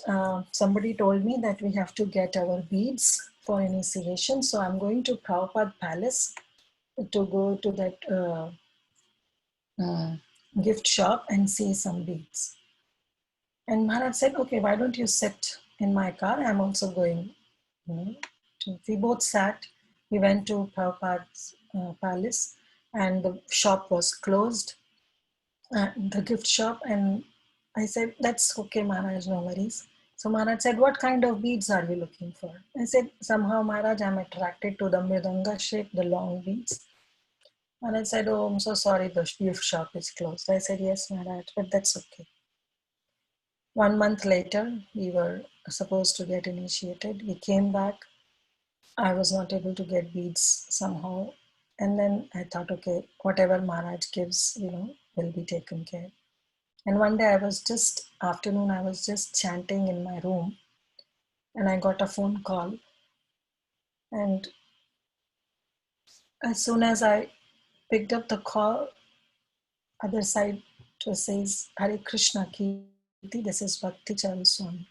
somebody told me that we have to get our beads for initiation. So I'm going to Prabhupada Palace to go to that gift shop and see some beads. And Maharaj said, okay, why don't you sit in my car? I'm also going. We both sat. We went to Prabhupada's palace and the shop was closed, the gift shop. And I said, that's okay, Maharaj, no worries. So Maharaj said, what kind of beads are you looking for? I said, somehow, Maharaj, I'm attracted to the mridanga shape, the long beads. Maharaj said, oh, I'm so sorry, the gift shop is closed. I said, yes, Maharaj, but that's okay. 1 month later, we were supposed to get initiated. We came back. I was not able to get beads somehow. And then I thought, okay, whatever Maharaj gives, will be taken care. And one day afternoon, I was just chanting in my room, and I got a phone call. And as soon as I picked up the call, other side it says, Hare Krishna Kirti, this is Bhakti Charu Swami.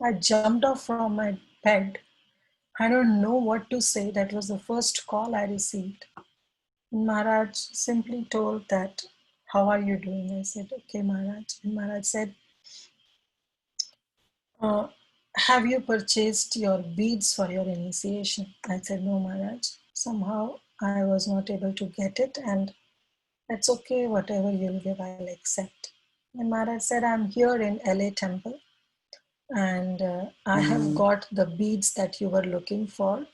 I jumped off from my bed. I don't know what to say. That was the first call I received. Maharaj simply told that, how are you doing? I said, okay, Maharaj. And Maharaj said, have you purchased your beads for your initiation? I said, no, Maharaj. Somehow I was not able to get it, and that's okay, whatever you'll give, I'll accept. And Maharaj said, I'm here in LA Temple, and I have got the beads that you were looking for.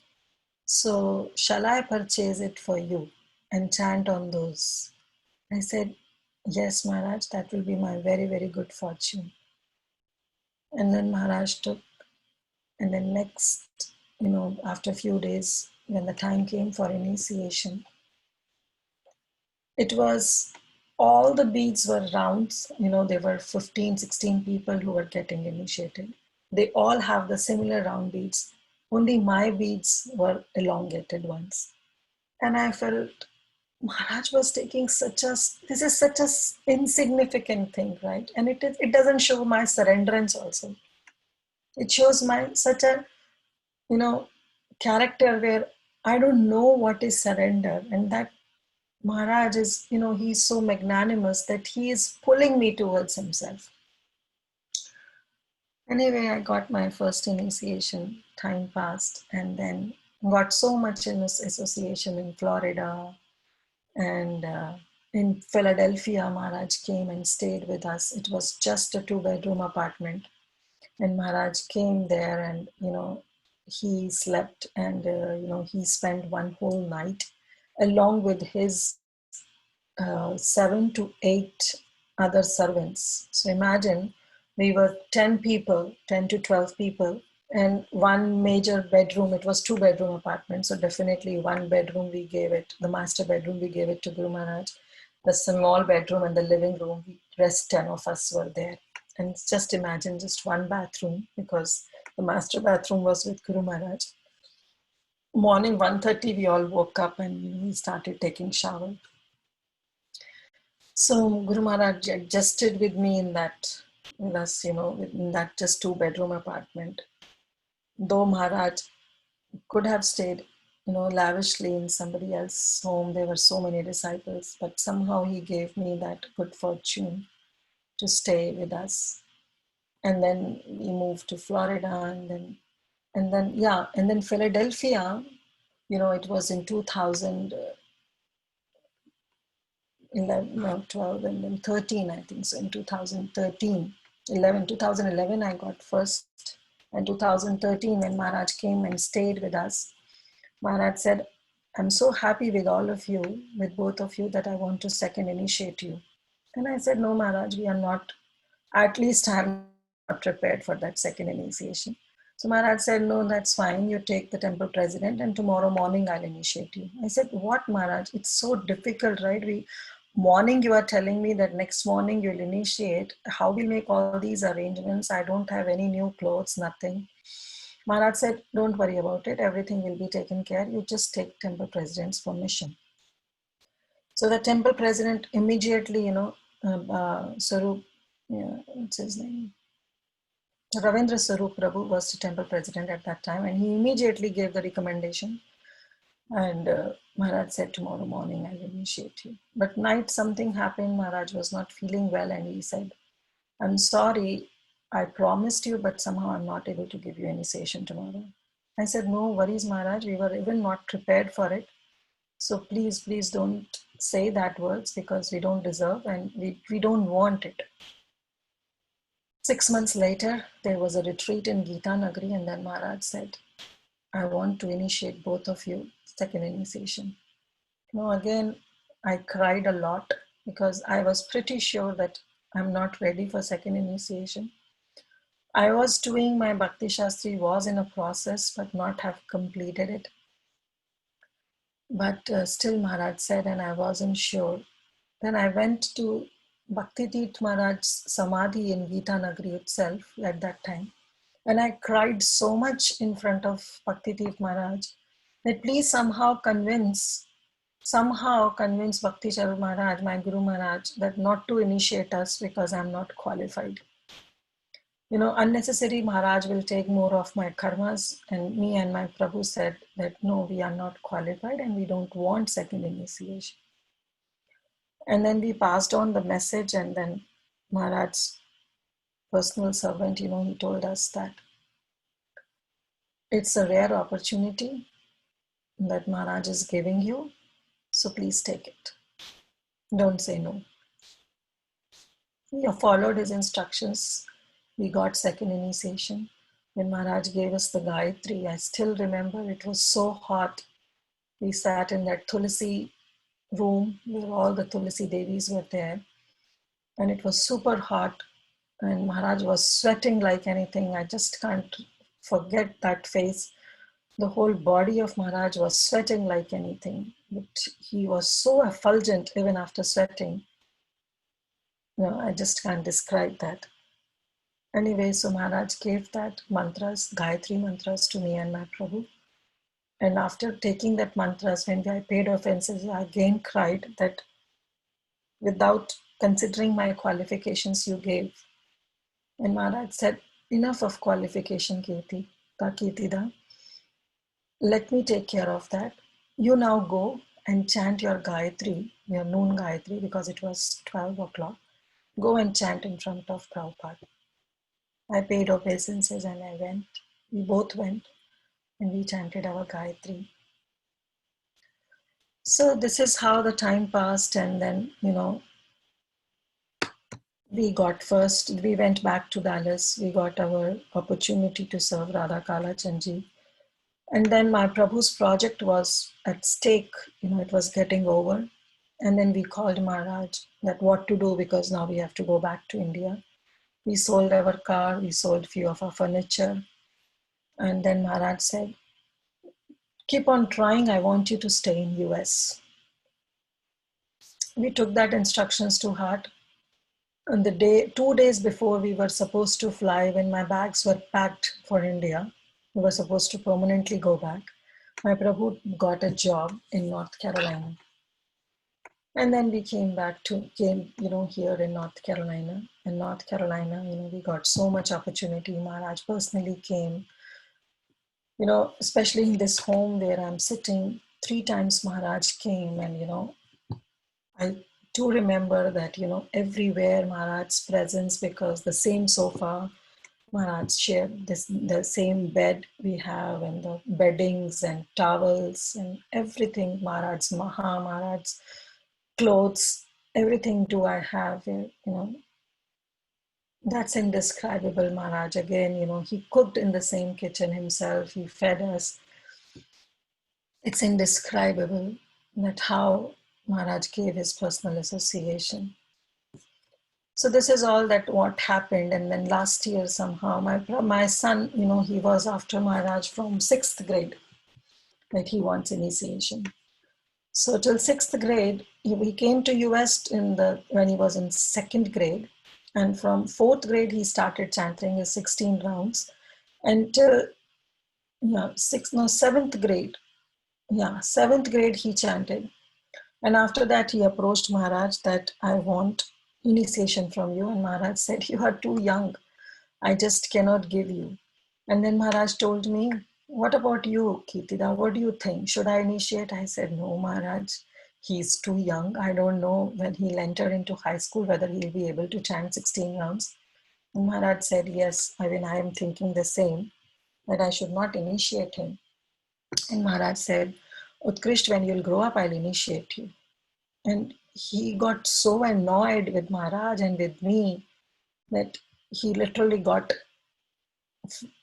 So shall I purchase it for you and chant on those? I said, yes, Maharaj, that will be my very, very good fortune. And then Maharaj took, and then next, after a few days, when the time came for initiation, it was, all the beads were rounds. There were 15, 16 people who were getting initiated. They all have the similar round beads. Only my beads were elongated ones. And I felt Maharaj was taking this is such a insignificant thing, right? And it doesn't show my surrenderance also. It shows such a, character where I don't know what is surrender. And that Maharaj is, he's so magnanimous that he is pulling me towards himself. Anyway, I got my first initiation, time passed, and then got so much in this association in Florida, and in Philadelphia. Maharaj came and stayed with us. It was just a 2-bedroom apartment, and Maharaj came there, and he slept, and he spent one whole night along with his 7 to 8 other servants. So imagine, we were 10 people, 10 to 12 people, and one major bedroom. It was 2-bedroom apartment, so definitely one bedroom we gave it, the master bedroom we gave it to Guru Maharaj. The small bedroom and the living room, rest 10 of us were there. And just imagine, just one bathroom, because the master bathroom was with Guru Maharaj. Morning 1:30, we all woke up and we started taking shower. So Guru Maharaj adjusted with me in that, in that just 2-bedroom apartment. Though Maharaj could have stayed, lavishly in somebody else's home. There were so many disciples, but somehow he gave me that good fortune to stay with us. And then we moved to Florida, and then Philadelphia. It was in 2011, no, 12, and then 13, I think. So in 2011, I got first. And 2013, when Maharaj came and stayed with us, Maharaj said, I'm so happy with all of you, with both of you, that I want to second initiate you. And I said, no, Maharaj, we are not, at least I'm not prepared for that second initiation. So Maharaj said, no, that's fine. You take the temple president and tomorrow morning I'll initiate you. I said, what, Maharaj? It's so difficult, right? Morning you are telling me that next morning you'll initiate. How will make all these arrangements? I don't have any new clothes, nothing. Maharaj said, don't worry about it. Everything will be taken care. You just take temple president's permission. So the temple president immediately, Sarup, what's his name? Ravindra Sarup Prabhu was the temple president at that time, and he immediately gave the recommendation. And Maharaj said, tomorrow morning I'll initiate you. But night something happened. Maharaj was not feeling well, and he said, I'm sorry, I promised you, but somehow I'm not able to give you initiation tomorrow. I said, no worries, Maharaj. We were even not prepared for it. So please, please don't say that words, because we don't deserve and we don't want it. 6 months later, there was a retreat in Gita Nagari, and then Maharaj said, I want to initiate both of you, second initiation. Again, I cried a lot, because I was pretty sure that I'm not ready for second initiation. I was doing my Bhakti Shastri, was in a process, but not have completed it. But still Maharaj said, and I wasn't sure. Then I went to Bhakti Tirth Maharaj's Samadhi in Gita Nagari itself at that time. And I cried so much in front of Bhakti Tirth Maharaj that please somehow convince Bhakti Charu Maharaj, my Guru Maharaj, that not to initiate us because I'm not qualified. Unnecessary Maharaj will take more of my karmas. And me and my Prabhu said that no, we are not qualified and we don't want second initiation. And then we passed on the message, and then Maharaj's personal servant, he told us that it's a rare opportunity that Maharaj is giving you, so please take it. Don't say no. We followed his instructions. We got second initiation. When Maharaj gave us the Gayatri, I still remember it was so hot. We sat in that Tulasi room where all the Tulasi Devis were there, and it was super hot. And Maharaj was sweating like anything. I just can't forget that face. The whole body of Maharaj was sweating like anything, but he was so effulgent even after sweating. I just can't describe that. Anyway, so Maharaj gave that mantras, Gayatri mantras to me and my Prabhu. And after taking that mantras, when I paid offenses, I again cried that without considering my qualifications you gave. And Maharaj said, enough of qualification, Kirtida. Let me take care of that. You now go and chant your Gayatri, your noon Gayatri, because it was 12 o'clock. Go and chant in front of Prabhupada. I paid obeisances and I went. We both went and we chanted our Gayatri. So this is how the time passed, and then, we went back to Dallas. We got our opportunity to serve Radha Kala Chandji. And then my Prabhu's project was at stake, it was getting over. And then we called Maharaj that what to do, because now we have to go back to India. We sold our car, we sold few of our furniture. And then Maharaj said, keep on trying, I want you to stay in US. We took that instructions to heart. On the day, 2 days before we were supposed to fly, when my bags were packed for India, we were supposed to permanently go back. My Prabhu got a job in North Carolina. And then we came here in North Carolina. In North Carolina, we got so much opportunity. Maharaj personally came, especially in this home where I'm sitting, 3 times Maharaj came, and, I do remember that, everywhere Maharaj's presence, because the same sofa, Maharaj shared the same bed we have, and the beddings and towels and everything, Maharaj's clothes, everything do I have here, That's indescribable, Maharaj. Again, he cooked in the same kitchen himself, he fed us. It's indescribable that how Maharaj gave his personal association. So this is all that what happened. And then last year somehow my son, he was after Maharaj from 6th grade, that he wants initiation. So till 6th grade, he came to US when he was in 2nd grade. And from 4th grade, he started chanting his 16 rounds until 7th grade. 7th grade he chanted. And after that, he approached Maharaj that I want initiation from you. And Maharaj said, you are too young. I just cannot give you. And then Maharaj told me, what about you, Kirtida? What do you think? Should I initiate? I said, no, Maharaj, he's too young. I don't know when he'll enter into high school, whether he'll be able to chant 16 rounds. And Maharaj said, yes, I am thinking the same, that I should not initiate him. And Maharaj said, Utkrisht, when you'll grow up, I'll initiate you. And he got so annoyed with Maharaj and with me that he literally got,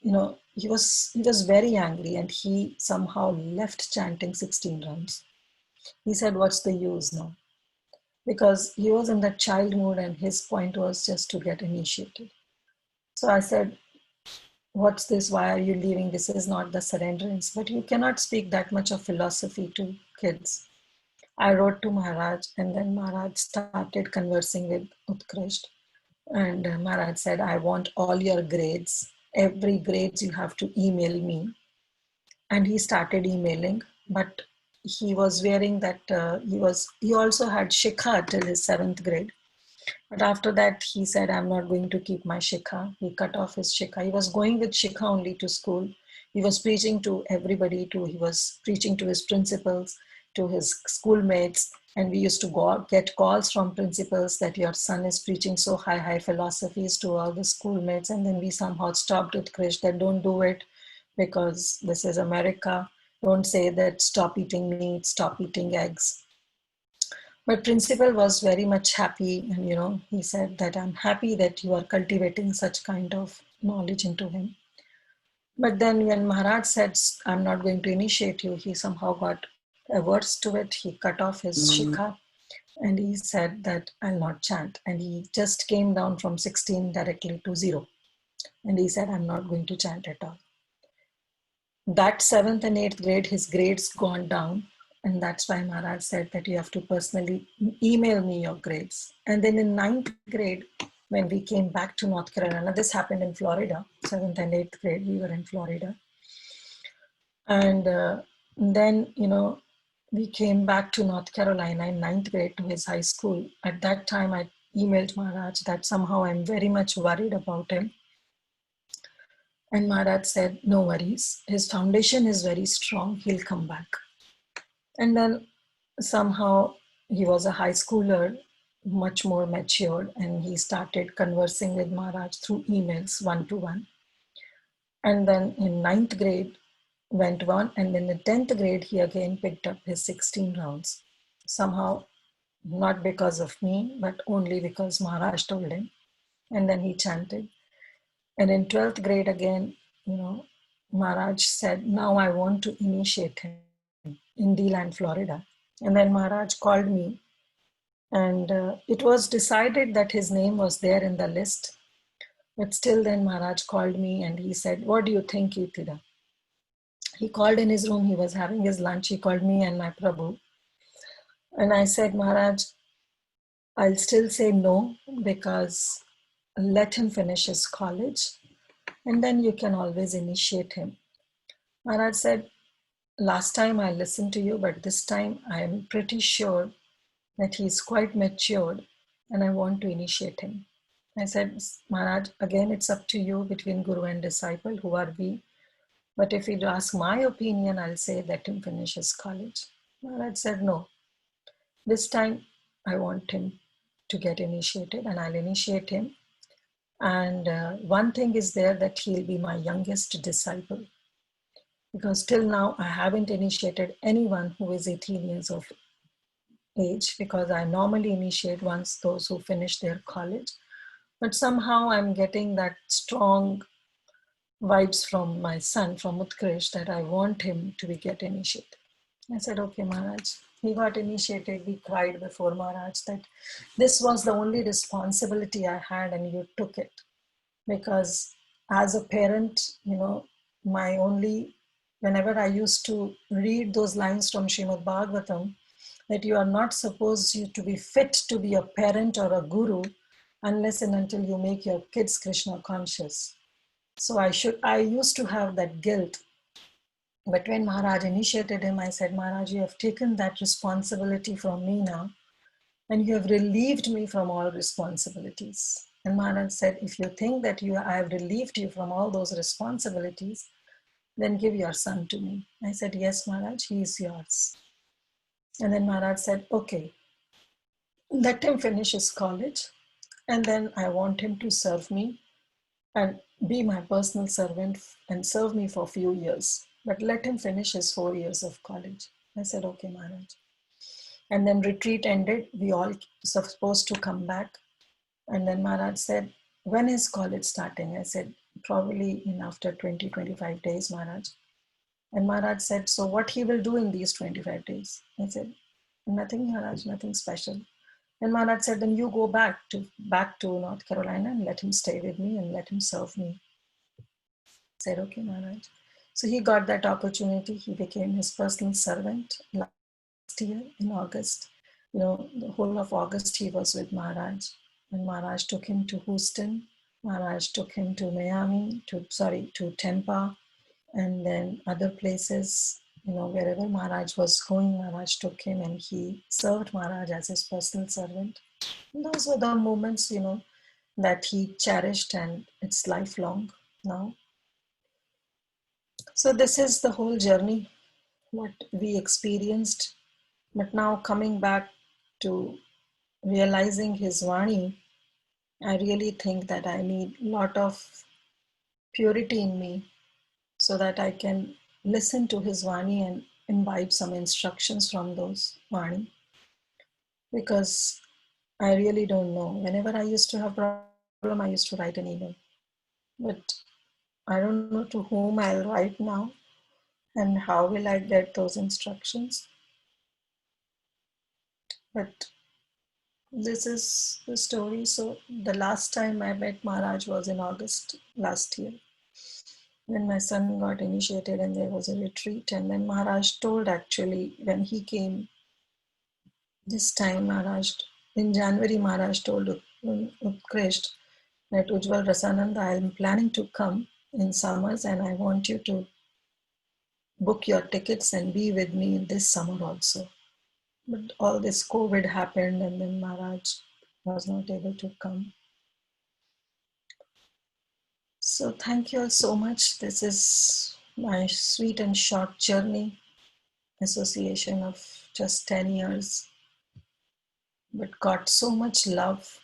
he was very angry, and he somehow left chanting 16 rounds. He said, what's the use now? Because he was in that child mood and his point was just to get initiated. So I said, what's this? Why are you leaving? This is not the surrenderance. But you cannot speak that much of philosophy to kids. I wrote to Maharaj, and then Maharaj started conversing with Utkrisht. And Maharaj said, I want all your grades. Every grades you have to email me. And he started emailing, but he was wearing that, he also had shikha till his 7th grade. But after that, he said, I'm not going to keep my shikha. He cut off his shikha. He was going with shikha only to school. He was preaching to everybody, he was preaching to his principals, to his schoolmates. And we used to get calls from principals that your son is preaching so high philosophies to all the schoolmates. And then we somehow stopped with Krish that don't do it because this is America. Don't say that stop eating meat, stop eating eggs. My principal was very much happy, and he said that I'm happy that you are cultivating such kind of knowledge into him. But then when Maharaj said, I'm not going to initiate you, he somehow got averse to it. He cut off his shikha and he said that I'll not chant. And he just came down from 16 directly to 0. And he said, I'm not going to chant at all. That 7th and 8th grade, his grades gone down. And that's why Maharaj said that you have to personally email me your grades. And then in 9th grade, when we came back to North Carolina, this happened in Florida, 7th and 8th grade, we were in Florida. And then, we came back to North Carolina in 9th grade to his high school. At that time, I emailed Maharaj that somehow I'm very much worried about him. And Maharaj said, no worries. His foundation is very strong. He'll come back. And then somehow he was a high schooler, much more matured, and he started conversing with Maharaj through emails, one-to-one. And then in 9th grade went on, and in the 10th grade, he again picked up his 16 rounds. Somehow, not because of me, but only because Maharaj told him. And then he chanted. And in 12th grade again, Maharaj said, now I want to initiate him in D-Land, Florida. And then Maharaj called me, and it was decided that his name was there in the list. But still then Maharaj called me and he said, what do you think, Kirtida? He called in his room, he was having his lunch, he called me and my Prabhu. And I said, Maharaj, I'll still say no, because let him finish his college and then you can always initiate him. Maharaj said, last time I listened to you, but this time I am pretty sure that he's quite matured and I want to initiate him. I said, Maharaj, again, it's up to you between Guru and disciple, who are we? But if you ask my opinion, I'll say let him finish his college. Maharaj said, no, this time I want him to get initiated and I'll initiate him. And one thing is there, that he'll be my youngest disciple. Because till now, I haven't initiated anyone who is 18 years of age, because I normally initiate once those who finish their college. But somehow I'm getting that strong vibes from my son, from Utkrish, that I want him to get initiated. I said, okay, Maharaj. He got initiated. We cried before Maharaj that this was the only responsibility I had and you took it. Because as a parent, whenever I used to read those lines from Srimad Bhagavatam, that you are not supposed to be fit to be a parent or a guru unless and until you make your kids Krishna conscious. So I used to have that guilt. But when Maharaj initiated him, I said, Maharaj, you have taken that responsibility from me now, and you have relieved me from all responsibilities. And Maharaj said, if you think that I have relieved you from all those responsibilities, then give your son to me. I said, yes, Maharaj, he is yours. And then Maharaj said, okay, let him finish his college, and then I want him to serve me and be my personal servant and serve me for a few years. But let him finish his 4 years of college. I said, okay, Maharaj. And then retreat ended. We all supposed to come back. And then Maharaj said, when is college starting? I said, probably in after 20, 25 days, Maharaj. And Maharaj said, so what he will do in these 25 days? I said, nothing, Maharaj, nothing special. And Maharaj said, then you go back to North Carolina and let him stay with me and let him serve me. said, okay, Maharaj. So he got that opportunity. He became his personal servant last year in August. The whole of August he was with Maharaj. And Maharaj took him to Houston. Maharaj took him to Miami, to Tampa, and then other places, wherever Maharaj was going, Maharaj took him and he served Maharaj as his personal servant. And those were the moments, that he cherished, and it's lifelong now. So this is the whole journey, what we experienced. But now coming back to realizing his Vani, I really think that I need a lot of purity in me so that I can listen to his Vani and imbibe some instructions from those Vani. Because I really don't know. Whenever I used to have problem, I used to write an email. But I don't know to whom I'll write now and how will I get those instructions. But this is the story. So the last time I met Maharaj was in August last year, when my son got initiated and there was a retreat. And then Maharaj told, actually, when he came this time, in January, Maharaj told Utkrisht that Ujjwal Rasananda, I am planning to come in summers and I want you to book your tickets and be with me this summer also. But all this COVID happened and then Maharaj was not able to come. So thank you all so much. This is my sweet and short journey, association of just 10 years, but got so much love,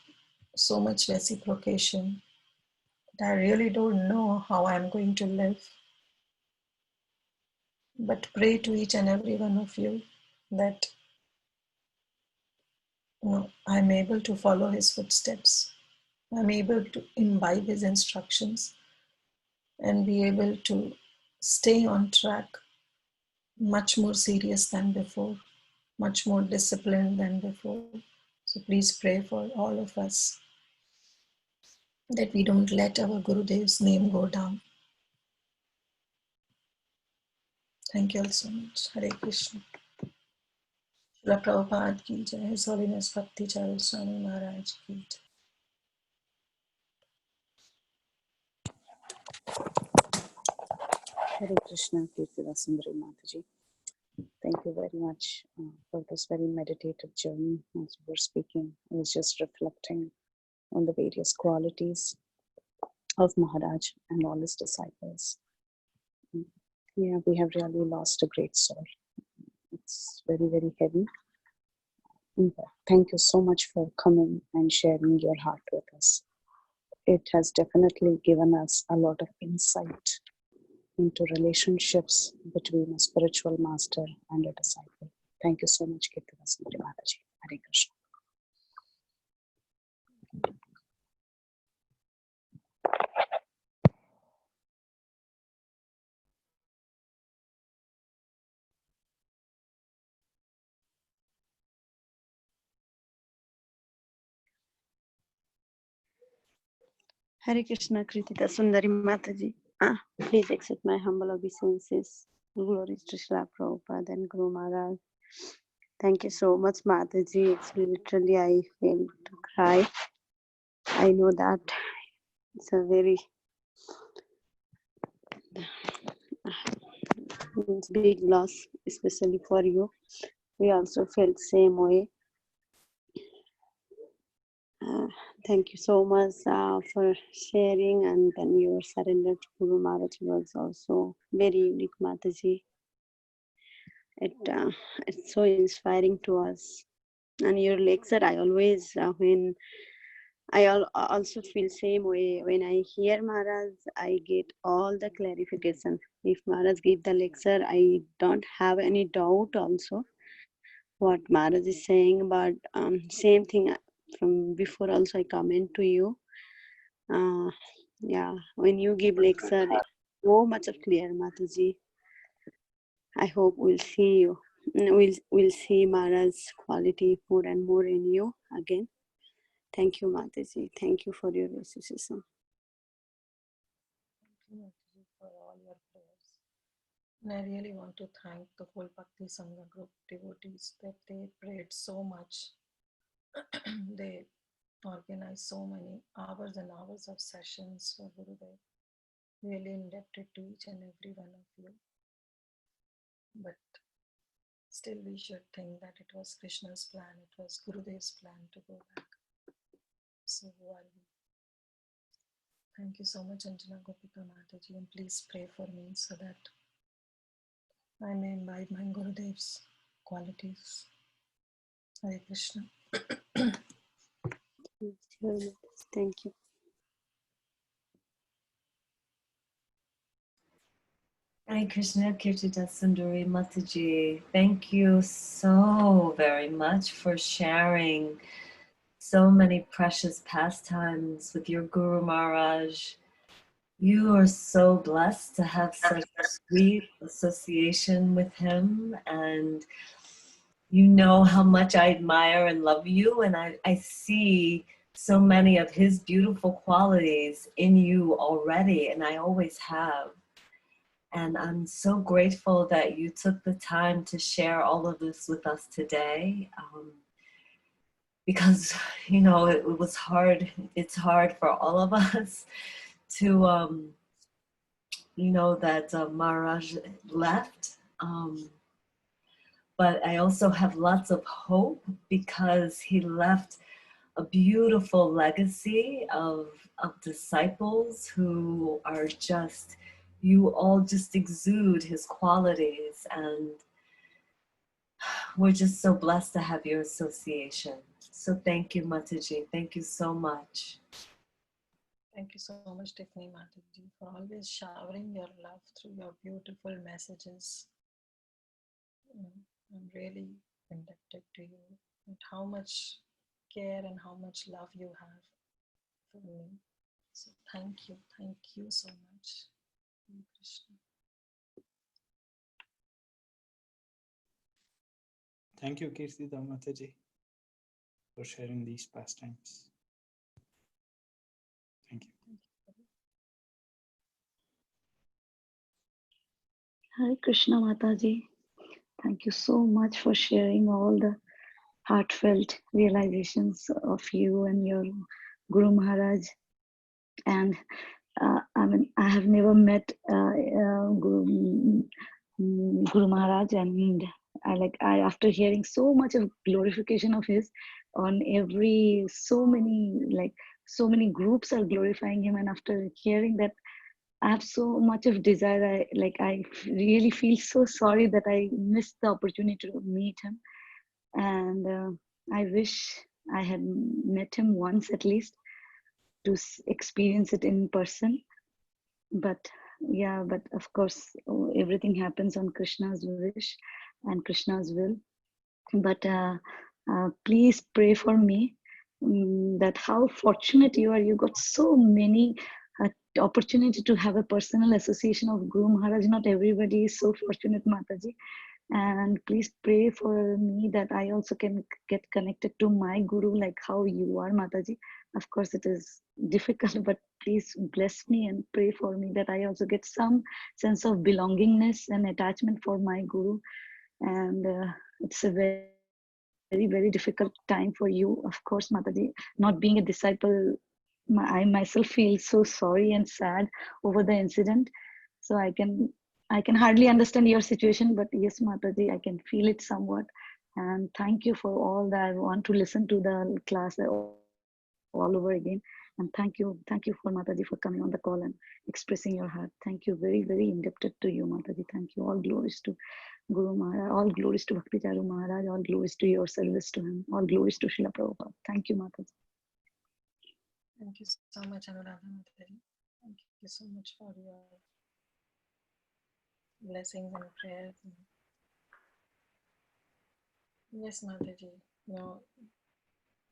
so much reciprocation that I really don't know how I'm going to live. But pray to each and every one of you that I'm able to follow his footsteps. I'm able to imbibe his instructions and be able to stay on track, much more serious than before, much more disciplined than before. So please pray for all of us that we don't let our Gurudev's name go down. Thank you all so much. Hare Krishna. Srila Prabhupada ki jai. His Holiness Bhakti Charu Swami Maharaj ki jai. Hare Krishna, Kirtida Sundari Mathaji. Thank you very much for this very meditative journey. As we were speaking, I was just reflecting on the various qualities of Maharaj and all his disciples. Yeah, we have really lost a great soul. It's very, very heavy. Thank you so much for coming and sharing your heart with us. It has definitely given us a lot of insight into relationships between a spiritual master and a disciple. Thank you so much, Kirtida Sundari Mathaji. Hare Krishna. Hare Krishna, Kirtida Sundari Mataji. Please accept my humble obeisances. Glories to Srila Prabhupada and Guru Maharaj. Thank you so much, Mataji. It's literally, I feel to cry. I know that it's a very big loss, especially for you. We also felt same way. Thank you so much for sharing, and then your surrender to Guru Maharaj was also very unique, Mataji. It's so inspiring to us. And your lecture, I always when I also feel same way. When I hear Maharaj, I get all the clarification. If Maharaj give the lecture, I don't have any doubt also what Maharaj is saying. But same thing from before also I comment to you. Yeah, when you give lecture, so much of clear, Mataji. I hope we'll see you. We'll see Maharaj's quality more and more in you again. Thank you, Mataji. Thank you for your association. Thank you, Mathaji, for And I really want to thank the whole Bhakti Sangha group devotees that they prayed so much. They organized so many hours and hours of sessions for Gurudev. Really indebted to each and every one of you. But still we should think that it was Krishna's plan, it was Gurudev's plan to go back. So while we thank you so much, Anjana Gopika Mataji, and please pray for me so that I may imbibe my Gurudev's qualities. Hare Krishna. Sure, thank you. Hare Krishna, Kirtida Sundari, Mathaji. Thank you so very much for sharing so many precious pastimes with your Guru Maharaj. You are so blessed to have such a sweet association with him, and you know how much I admire and love you, and I see so many of his beautiful qualities in you already, and I always have. And I'm so grateful that you took the time to share all of this with us today. Because, you know, it was hard. It's hard for all of us to, you know, that Maharaj left. But I also have lots of hope because he left a beautiful legacy of disciples who are just, you all just exude his qualities, and we're just so blessed to have your association. So thank you, Mathaji. Thank you so much. Thank you so much, Tiffany Mataji, for always showering your love through your beautiful messages. I'm really indebted to you, and how much care and how much love you have for me. So thank you so much. Hare Krishna. Thank you, Kirtida Mathaji, for sharing these pastimes. Thank you. Hare Krishna Mataji. Thank you so much for sharing all the heartfelt realizations of you and your Guru Maharaj. And I mean, I have never met Guru Maharaj, and I after hearing so much of glorification of his on every so many groups are glorifying him, and after hearing that, I have so much of desire. I really feel so sorry that I missed the opportunity to meet him, and I wish I had met him once at least to experience it in person. But yeah, but of course, everything happens on Krishna's wish and Krishna's will. But please pray for me, that how fortunate you are. You got so many opportunity to have a personal association of Guru Maharaj. Not everybody is so fortunate, Mataji. And please pray for me that I also can get connected to my Guru, like how you are, Mataji. Of course, it is difficult, but please bless me and pray for me that I also get some sense of belongingness and attachment for my Guru. And it's a very, very difficult time for you, of course, Mataji. Not being a disciple, I myself feel so sorry and sad over the incident. So I can hardly understand your situation, but yes, Mataji, I can feel it somewhat. And thank you for all that. I want to listen to the class all over again. And thank you for Mataji for coming on the call and expressing your heart. Thank you, very, very indebted to you, Mataji. Thank you. All glories to Guru Maharaj, all glories to Bhakti Charu Maharaj, all glories to your service to him, all glories to Srila Prabhupada. Thank you, Mataji. Thank you so much, Anuradha Mataji. Thank you so much for your blessings and prayers. Yes, Mataji, you know,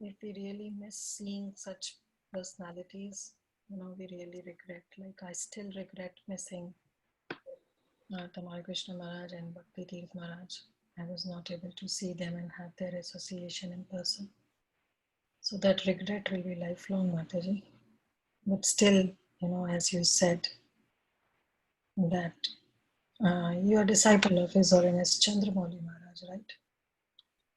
if we really miss seeing such personalities, you know, we really regret. Like, I still regret missing Tamal Krishna Maharaj and Bhakti Tirth Maharaj. I was not able to see them and have their association in person. So that regret will be lifelong, Mataji. But still, you know, as you said, that You are a disciple of His Holiness Chandramauli Maharaj, right?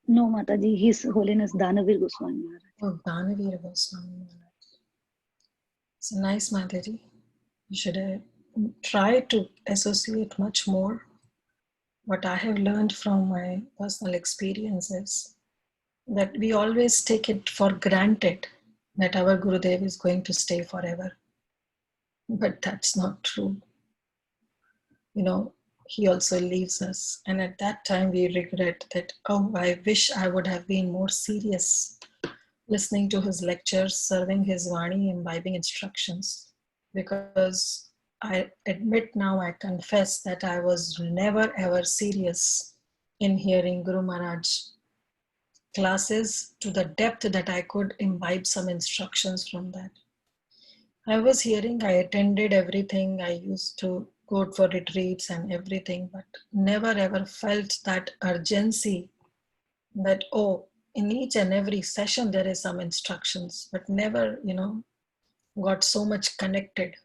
No, Mataji, His Holiness Danavir Goswami Maharaj. Oh, Danavir Goswami Maharaj. So nice, Mataji. You should try to associate much more. What I have learned from my personal experiences that we always take it for granted that our Gurudev is going to stay forever. But that's not true. You know, he also leaves us. And at that time, we regret that, oh, I wish I would have been more serious listening to his lectures, serving his Vani, imbibing instructions. Because I admit now, I confess that I was never ever serious in hearing Guru Maharaj classes to the depth that I could imbibe some instructions from that. I was hearing, I attended everything, I used to go for retreats and everything, but never ever felt that urgency that, oh, in each and every session there is some instructions, but never, got so much connected.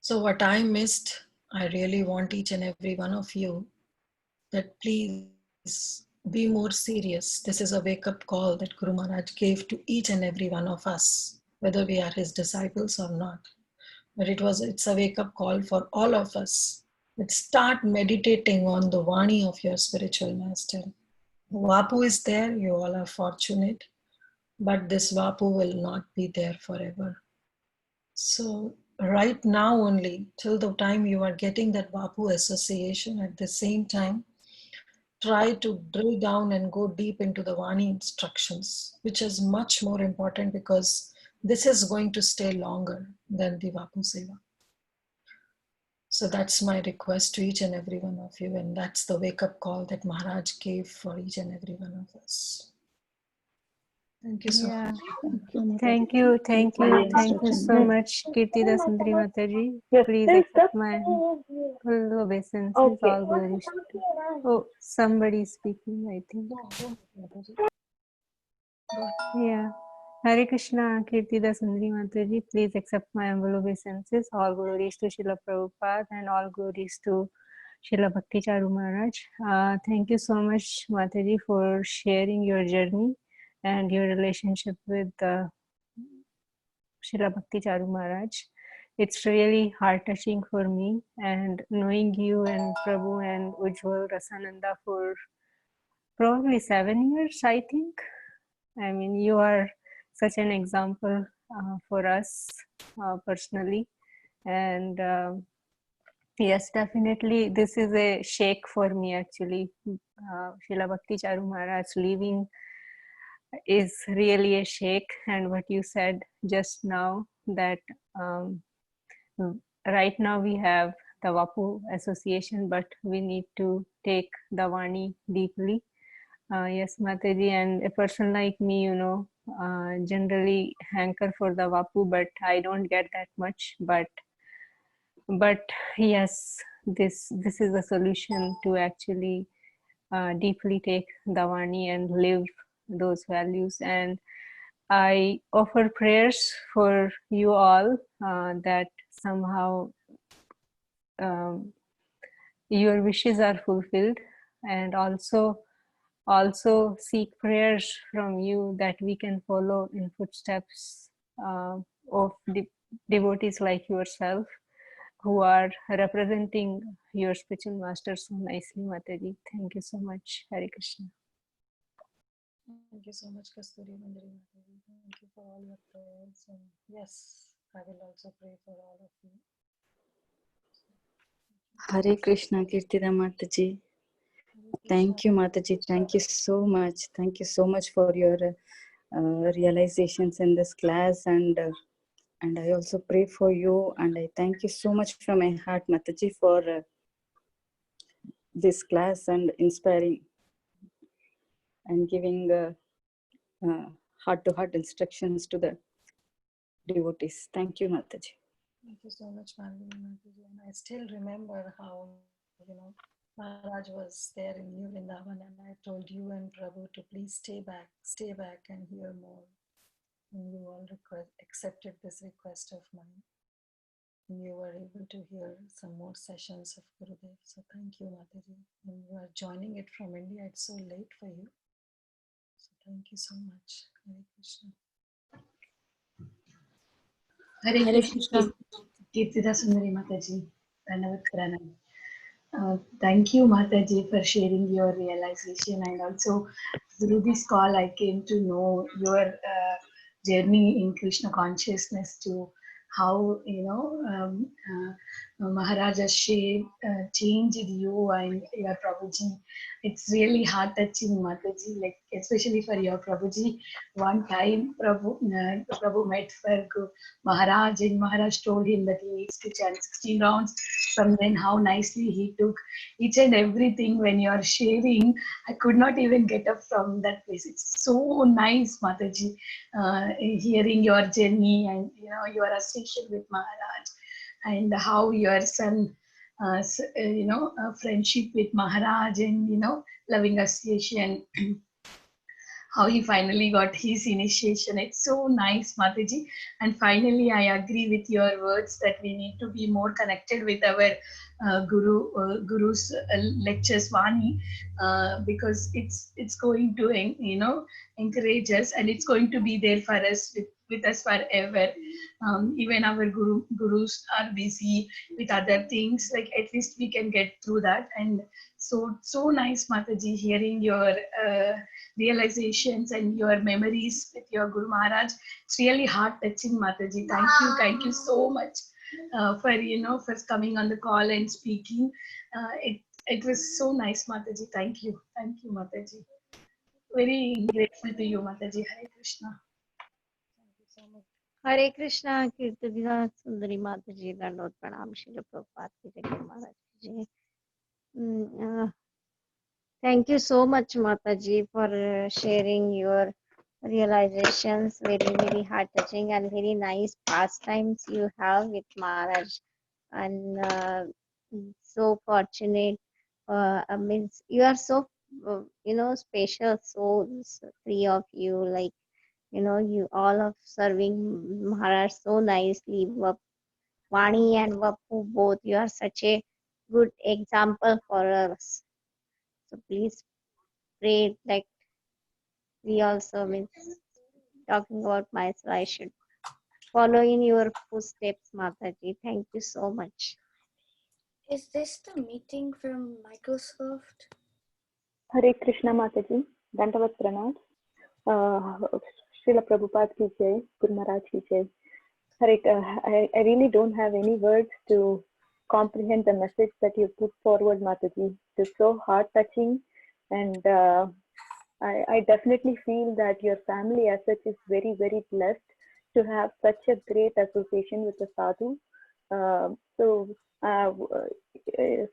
So what I missed, I really want each and every one of you that please be more serious. This is a wake-up call that Guru Maharaj gave to each and every one of us, whether we are his disciples or not. But it's a wake-up call for all of us. Let's start meditating on the Vani of your spiritual master. Vapu is there, you all are fortunate, but this Vapu will not be there forever. So right now only, till the time you are getting that Vapu association, at the same time, try to drill down and go deep into the Vani instructions, which is much more important because this is going to stay longer than the Vapu Seva. So that's my request to each and every one of you, and that's the wake-up call that Maharaj gave for each and every one of us. Thank you so Yeah, much. thank you so much, Kirtida Sundari Mathaji. Please accept my full obeisances, all glories to. Oh, somebody is speaking, I think. Yeah. Hare Krishna, Kirtida Sundari Mataji. Please accept my humble obeisances. All glories to Srila Prabhupada and all glories to Srila Bhakti Charu Maharaj. Thank you so much, Mataji, for sharing your journey and your relationship with Srila Bhakti Charu Maharaj. It's really heart-touching for me, and knowing you and Prabhu and Ujjwal Rasananda for probably 7 years, I think. I mean, you are such an example for us personally. And yes, definitely, this is a shake for me actually. Srila Bhakti Charu Maharaj leaving is really a shake. And what you said just now, that um, right now we have the Vapu Association, but we need to take the Vani deeply. Yes, Mataji, and a person like me, generally hanker for the Vapu, but I don't get that much. But yes, this is a solution to actually deeply take the Vani and live those values. And I offer prayers for you all that somehow your wishes are fulfilled, and also seek prayers from you that we can follow in footsteps of devotees like yourself who are representing your spiritual master so nicely, Mataji. Thank you so much. Hare Krishna. Thank you so much, Kasturi Mandari Mataji. Thank you for all your prayers. And yes, I will also pray for all of you. Hare Krishna, Kirtida Mataji. Thank you, Mataji. Thank you so much. Thank you so much for your realizations in this class, and I also pray for you, and I thank you so much from my heart, Mataji, for this class and inspiring and giving heart-to-heart instructions to the devotees. Thank you, Mataji. Thank you so much, Mataji. And I still remember how, Maharaj was there in New Vrindavan, and I told you and Prabhu to please stay back and hear more. And you all accepted this request of mine. you were able to hear some more sessions of Gurudev. So thank you, Mataji. And you are joining it from India. It's so late for you. So thank you so much. Hare Krishna. Hare Hare Krishna, Krishna. Kirtida Sundari Mathaji. Dhanavat Pranam. Thank you, Mathaji, for sharing your realization. And also, through this call, I came to know your journey in Krishna consciousness to how, Maharaj has changed you and your Prabhuji. It's really heart touching, Mataji, like especially for your Prabhuji. One time, Prabhu met for Maharaj, and Maharaj told him that he needs to chant 16 rounds. From then, how nicely he took each and everything when you are sharing. I could not even get up from that place. It's so nice, Mataji, hearing your journey and your association with Maharaj, and how your son, friendship with Maharaj, and loving association. How he finally got his initiation. It's so nice, Mataji. And finally, I agree with your words that we need to be more connected with our Guru's lectures, Vani, because it's going to encourage us, and it's going to be there for us with us forever. Even our gurus are busy with other things. Like at least we can get through that. And so nice, Mataji, hearing your realizations and your memories with your Guru Maharaj. It's really heart touching, Mataji. Thank you so much for coming on the call and speaking. It was so nice, Mataji. Thank you, Mataji. Very grateful to you, Mataji. Hare Krishna. Thank you so much. Hare Krishna, Kirtida Sundari Mataji, Dandot Pranam, Srila Prabhupada ki Jai, Guru Maharaj ki Jai. Thank you so much, Mataji, for sharing your realizations. Very, very heart touching and very nice pastimes you have with Maharaj. And so fortunate. Means you are so, special souls, three of you. Like, you all of serving Maharaj so nicely. Vani and Vapu both. You are such a good example for us. So please pray like we also means talking about myself. I should follow in your footsteps, Mataji. Thank you so much. Is this the meeting from Microsoft? Hare Krishna Mataji, Dandavat Pranam. Srila Prabhupada ki Jai, Guru Maharaj ki Jai. I really don't have any words to comprehend the message that you put forward, Mataji. It's so heart-touching, and I definitely feel that your family as such is very, very blessed to have such a great association with the sadhu.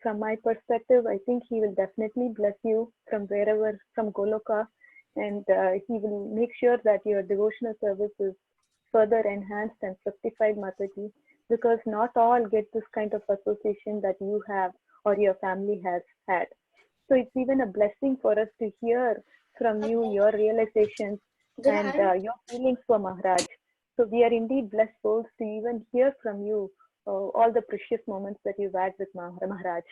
From my perspective, I think he will definitely bless you from Goloka, and he will make sure that your devotional service is further enhanced and fructified, Mataji, because not all get this kind of association that you have or your family has had. So it's even a blessing for us to hear from you your realizations and your feelings for Maharaj. So we are indeed blessed souls to even hear from you all the precious moments that you've had with Maharaj.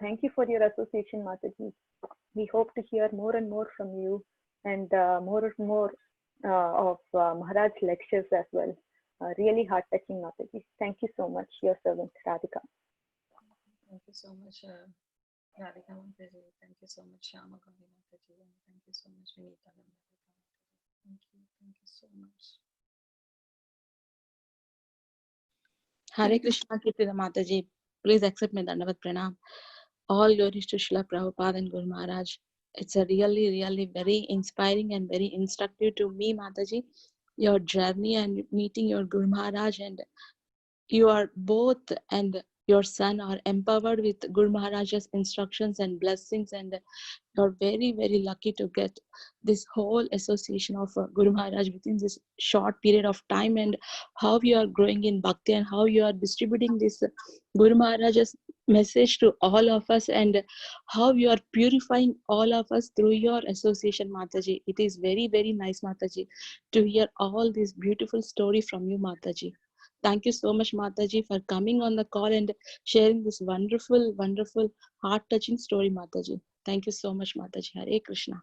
Thank you for your association, Mataji. We hope to hear more and more from you, and more and more of Maharaj lectures as well. Really heart-touching, Mataji. Thank you so much, your servant, Radhika. Thank you so much, Radhika Mataji. Thank you so much, Shama Gauri Mataji. And thank you so much, Vinita Mataji. Thank you so much. Hare Krishna, Kirtida Mataji. Please accept my Dandavat Pranam. All glories to Srila Prabhupada and Guru Maharaj. It's a really, really very inspiring and very instructive to me, Mataji. Your journey and meeting your Guru Maharaj, and you are both and your son are empowered with Guru Maharaj's instructions and blessings, and you're very, very lucky to get this whole association of Guru Maharaj within this short period of time, and how you are growing in Bhakti and how you are distributing this Guru Maharaj's message to all of us, and how you are purifying all of us through your association, Mataji. It is very, very nice, Mataji, to hear all this beautiful story from you, Mataji. Thank you so much, Mathaji, for coming on the call and sharing this wonderful, wonderful, heart-touching story, Mathaji. Thank you so much, Mathaji. Hare Krishna.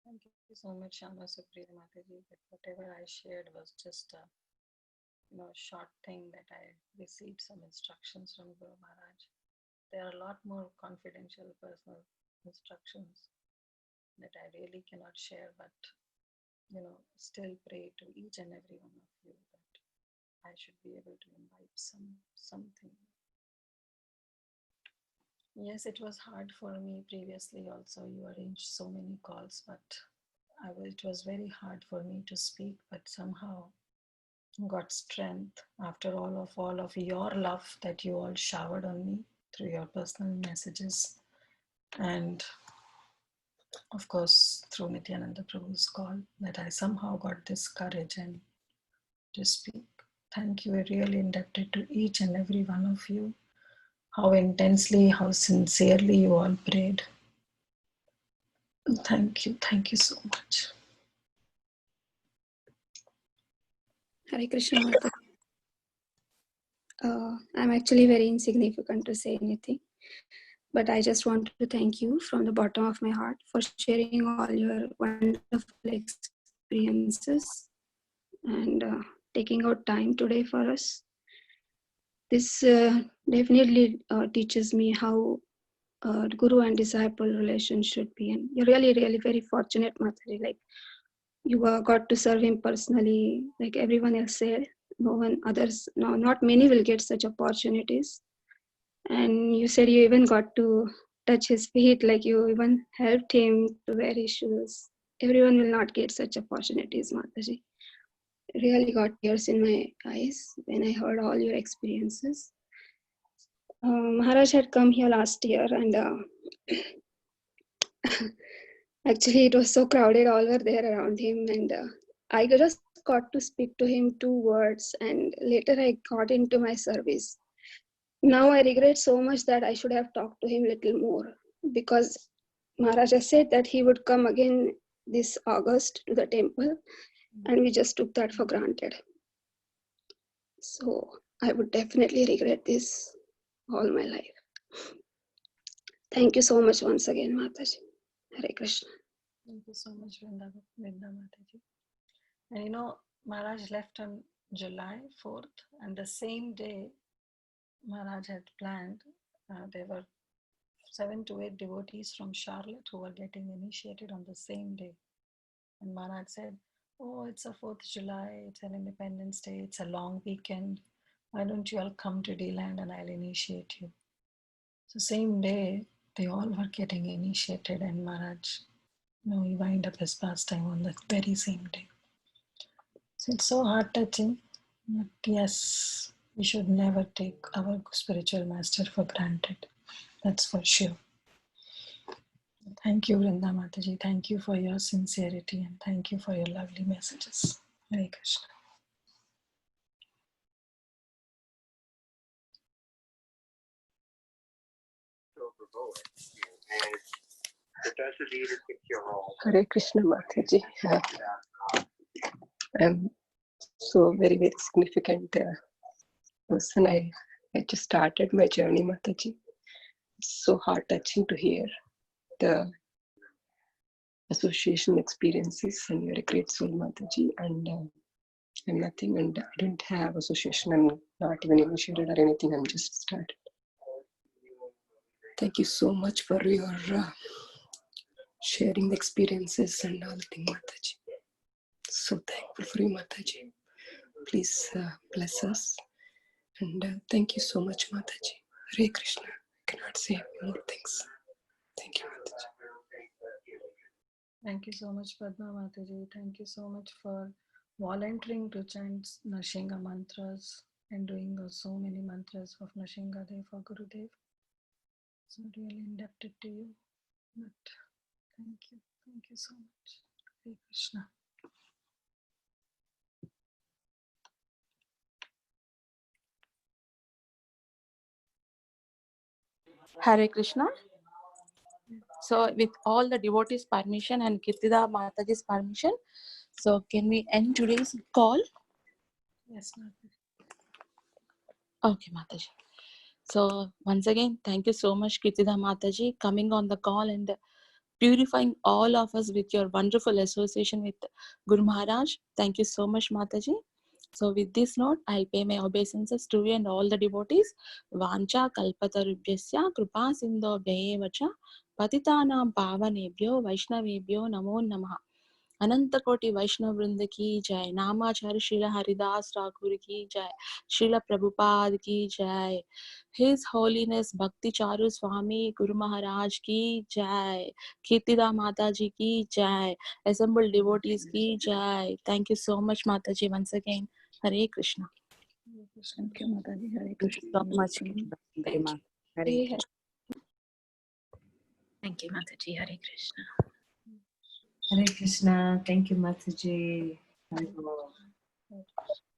Thank you so much, Shama Supriya Mataji. But whatever I shared was just a short thing that I received some instructions from Guru Maharaj. There are a lot more confidential personal instructions that I really cannot share, but still pray to each and every one of you that I should be able to imbibe something. Yes, it was hard for me previously also. You arranged so many calls, but it was very hard for me to speak, but somehow got strength after all of your love that you all showered on me through your personal messages, and of course through Nityananda Prabhu's call, that I somehow got this courage and to speak. Thank you. I really indebted to each and every one of you. How intensely, how sincerely you all prayed. Thank you so much. Hare Krishna Mataji. I'm actually very insignificant to say anything, but I just want to thank you from the bottom of my heart for sharing all your wonderful experiences and taking out time today for us. This definitely teaches me how guru and disciple relation should be, and you're really, really very fortunate, Mathaji. Like you got to serve him personally, like everyone else said. Not many will get such opportunities. And you said you even got to touch his feet, like you even helped him to wear his shoes. Everyone will not get such opportunities, Mataji. Really got tears in my eyes when I heard all your experiences. Maharaj had come here last year, and actually it was so crowded, all were there around him, and I just got to speak to him 2 words, and later I got into my service. Now I regret so much that I should have talked to him a little more, because Maharaj said that he would come again this August to the temple, and we just took that for granted. So I would definitely regret this all my life. Thank you so much once again, Mataji. Hare Krishna. Thank you so much, Vrinda Mataji. And Maharaj left on July 4th, and the same day Maharaj had planned, there were 7 to 8 devotees from Charlotte who were getting initiated on the same day. And Maharaj said, "Oh, it's a 4th July, it's an Independence Day, it's a long weekend. Why don't you all come to D-Land and I'll initiate you?" So same day, they all were getting initiated, and Maharaj, he wind up his pastime on the very same day. So it's so heart-touching. But yes, we should never take our spiritual master for granted. That's for sure. Thank you, Vrinda Mataji. Thank you for your sincerity, and thank you for your lovely messages. Hare Krishna. Hare Krishna Mathaji. I'm so very, very significant person. I just started my journey, Mathaji. It's so heart-touching to hear the association experiences, and you're a great soul, Mathaji. And I'm nothing, and I don't have association. I'm not even initiated or anything. I'm just started. Thank you so much for your sharing the experiences and all the things, Mathaji. So thankful for you, Mathaji. Please bless us. And thank you so much, Mathaji. Hare Krishna. I cannot say more things. Thank you, Mathaji. Thank you so much, Padma Mataji. Thank you so much for volunteering to chant Nashinga mantras and doing so many mantras of Nashinga Dev for Gurudev. So really indebted to you. But thank you so much. Hare Krishna. Hare Krishna. So with all the devotees' permission and Kirtida Mataji's permission, so can we end today's call? Yes, Mataji. Okay, Mataji. So once again, thank you so much, Kirtida Mataji, coming on the call and purifying all of us with your wonderful association with Guru Maharaj. Thank you so much, Mataji. So with this note, I'll pay my obeisances to you and all the devotees. Vancha kalpatarubhyasya kripa sindho bhevacha patitanam pavanebhyo vaishnavebhyo namo namaha. अनंत कोटि वैष्णव वृंद की जय. नामाचार्य श्रील हरिदास ठाकुर की जय. श्रील प्रभुपाद की जय. His Holiness Bhakti Charu Swami Guru Maharaj ki jai. Kirtida Mataji ki jai. Assembled devotees ki jai. Thank you so much, Mataji, once again. Hare Krishna. Thank you, Mathaji. Hare Thank you Krishna. so much. Sundari Mata. Hare Krishna. Thank you, Mathaji. Hare Krishna. Hare Krishna. Thank you, Mathaji. Hare Krishna.